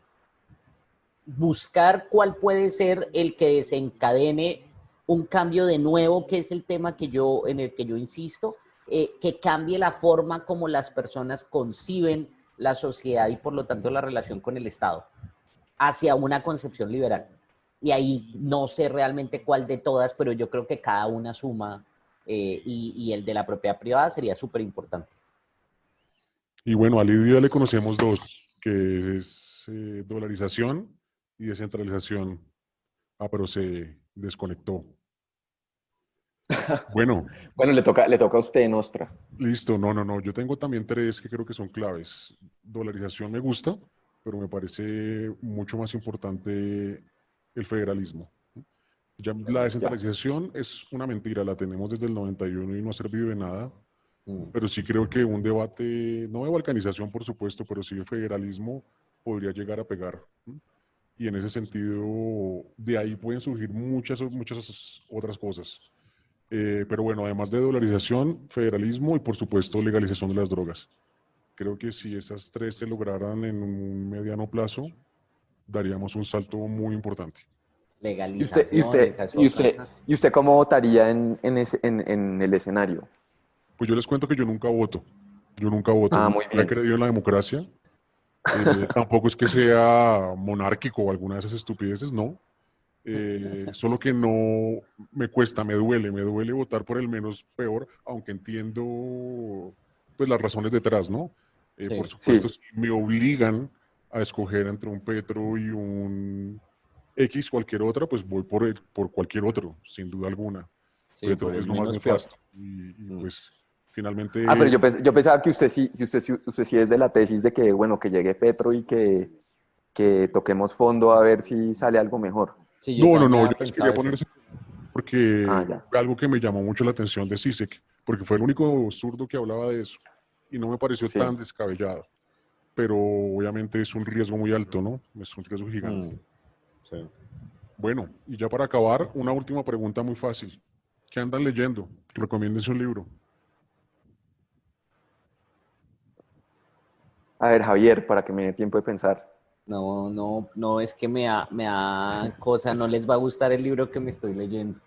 buscar cuál puede ser el que desencadene un cambio de nuevo, que es el tema en el que yo insisto, que cambie la forma como las personas conciben la sociedad y por lo tanto la relación con el Estado hacia una concepción liberal. Y ahí no sé realmente cuál de todas, pero yo creo que cada una suma y el de la propiedad privada sería súper importante. Y bueno, a Lidio ya le conocemos 2, que es dolarización y descentralización. Ah, pero se desconectó. Bueno. Bueno, le toca a usted, Nostra. Listo, no. Yo tengo también 3 que creo que son claves. Dolarización me gusta, pero me parece mucho más importante el federalismo. Ya la descentralización es una mentira, la tenemos desde el 91 y no ha servido de nada. Pero sí creo que un debate, no de balcanización por supuesto, pero sí de federalismo podría llegar a pegar. Y en ese sentido, de ahí pueden surgir muchas otras cosas. Pero bueno, además de dolarización, federalismo y por supuesto legalización de las drogas. Creo que si esas 3 se lograran en un mediano plazo, daríamos un salto muy importante. Legalización. ¿Y usted cómo votaría en el escenario? Pues yo les cuento que yo nunca voto. Yo nunca voto, Ah, muy nunca he bien. creído en la democracia. Tampoco es que sea monárquico o alguna de esas estupideces, no. Solo que no me cuesta, me duele votar por el menos peor, aunque entiendo pues las razones detrás, ¿no? Por Sí. supuesto, Sí, si me obligan a escoger entre un Petro y un X cualquier otra, pues voy por cualquier otro, sin duda alguna. Sí, Petro por el es lo más menos peor. nefasto y Mm. pues ah, pero finalmente, yo pensaba que usted sí es de la tesis de que, bueno, que llegue Petro y que toquemos fondo a ver si sale algo mejor. Sí, yo no, no, también no, yo había les pensado quería poner eso. ese Ah, porque ya. fue algo que me llamó mucho la atención de Sisek, porque fue el único zurdo que hablaba de eso y no me pareció Sí. tan descabellado, pero obviamente es un riesgo muy alto, ¿no? Es un riesgo gigante. Mm, sí. Bueno, y ya para acabar, una última pregunta muy fácil. ¿Qué andan leyendo? Recomiéndense un libro. A ver, Javier, para que me dé tiempo de pensar. No, no, no, es que me da cosa, no les va a gustar el libro que me estoy leyendo.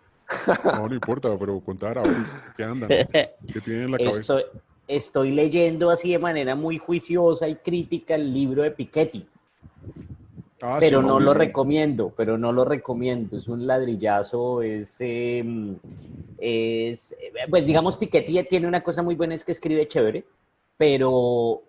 No, no importa, pero contar, a ver, ¿qué andan? ¿Qué tienen en la cabeza? Estoy, estoy leyendo así de manera muy juiciosa y crítica el libro de Piketty, Ah, sí, pero Ah, no muy lo bien. recomiendo, pero no lo recomiendo. Es un ladrillazo, pues digamos, Piketty tiene una cosa muy buena, es que escribe chévere, pero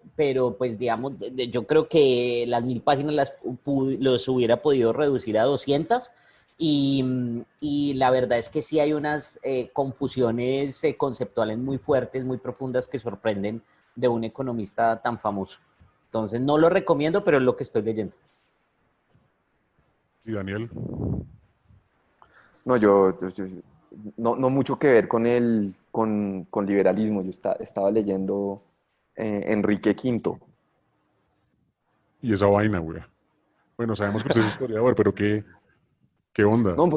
pues digamos, yo creo que las 1000 páginas los hubiera podido reducir a 200 y la verdad es que sí hay unas confusiones conceptuales muy fuertes, muy profundas que sorprenden de un economista tan famoso. Entonces no lo recomiendo, pero es lo que estoy leyendo. Y Daniel, No, no, no mucho que ver con liberalismo. Estaba leyendo Enrique Quinto. y esa vaina, güey. Bueno, sabemos que usted es historiador, pero ¿qué onda? No,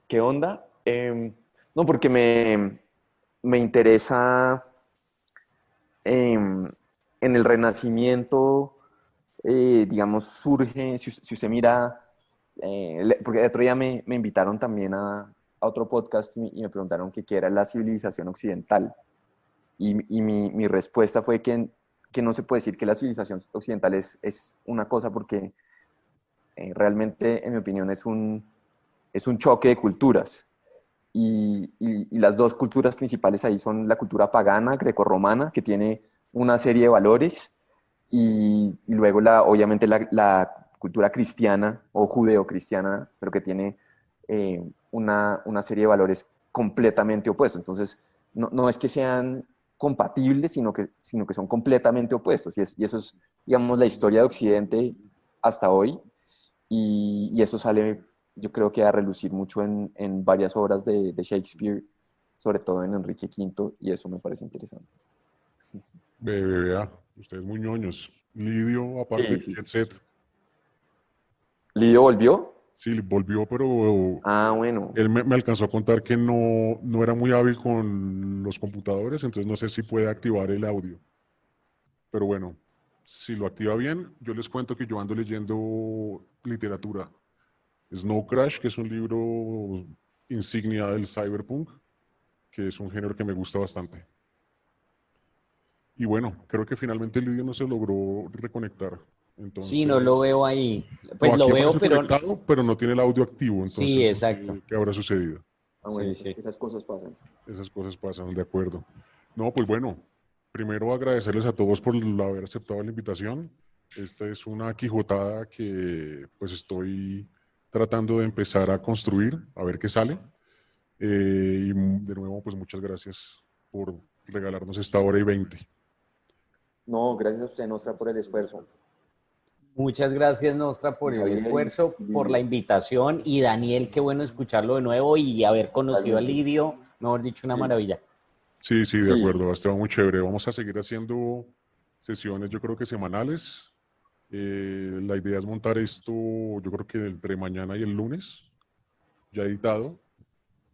¿qué onda? No, porque me interesa en el Renacimiento, digamos, surge, si usted mira, porque el otro día me invitaron también a otro podcast y me preguntaron qué era la civilización occidental. Y mi respuesta fue que no se puede decir que la civilización occidental es una cosa porque realmente, en mi opinión, es un choque de culturas. Y las dos culturas principales ahí son la cultura pagana, grecorromana, que tiene una serie de valores, y luego obviamente la cultura cristiana o judeocristiana, pero que tiene una serie de valores completamente opuestos. Entonces, no es que sean compatibles, sino que son completamente opuestos. Y eso es, digamos, la historia de Occidente hasta hoy. Y eso sale, yo creo que a relucir mucho en varias obras de Shakespeare, sobre todo en Enrique V, y eso me parece interesante. Vea, ustedes muy ñoños. Lidio, aparte Sí, de sí. Jet Set, ¿Lidio volvió? sí, volvió, pero Ah, bueno. él me alcanzó a contar que no era muy hábil con los computadores, entonces no sé si puede activar el audio. Pero bueno, si lo activa bien, yo les cuento que yo ando leyendo literatura. Snow Crash, que es un libro insignia del cyberpunk, que es un género que me gusta bastante. Y bueno, creo que finalmente Lidio no se logró reconectar. Sí, no lo Entonces, veo ahí. o Pues lo aquí veo, aparece pero conectado, pero no tiene el audio activo, entonces sí, no exacto. sé qué habrá sucedido. Ah, bueno, Sí, sí. esas cosas pasan. Esas cosas pasan, de acuerdo. No, pues bueno, primero agradecerles a todos por haber aceptado la invitación. Esta es una quijotada que pues estoy tratando de empezar a construir, a ver qué sale. Y de nuevo, pues muchas gracias por regalarnos esta hora y 20. No, gracias a usted, Nostra, por el esfuerzo. Muchas gracias, Nostra, por Y el Javier esfuerzo, y por la Lidio, invitación. Y Daniel, qué bueno escucharlo de nuevo y haber conocido a totalmente. Lidio. Mejor dicho, una Sí, maravilla. Sí, sí, de sí, acuerdo, va muy chévere. Vamos a seguir haciendo sesiones, yo creo que semanales. La idea es montar esto, yo creo que entre mañana y el lunes, ya editado.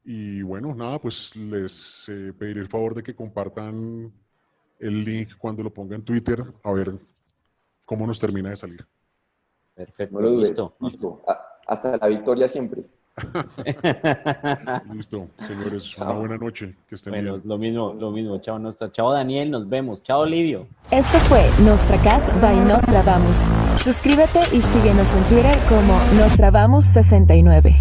Y bueno, nada, pues les pediré el favor de que compartan el link cuando lo ponga en Twitter, a ver cómo nos termina de salir. no Perfecto, lo dudes. listo, Nostra. Listo. Hasta la victoria siempre. Listo, señores, una buena noche. Que estén Bueno, bien. lo mismo. Chao, Nostra. Chao, Daniel, nos vemos. Chao, Lidio. Esto fue Nostracast by Nostra Vamos. Suscríbete y síguenos en Twitter como Nostra Vamos 69.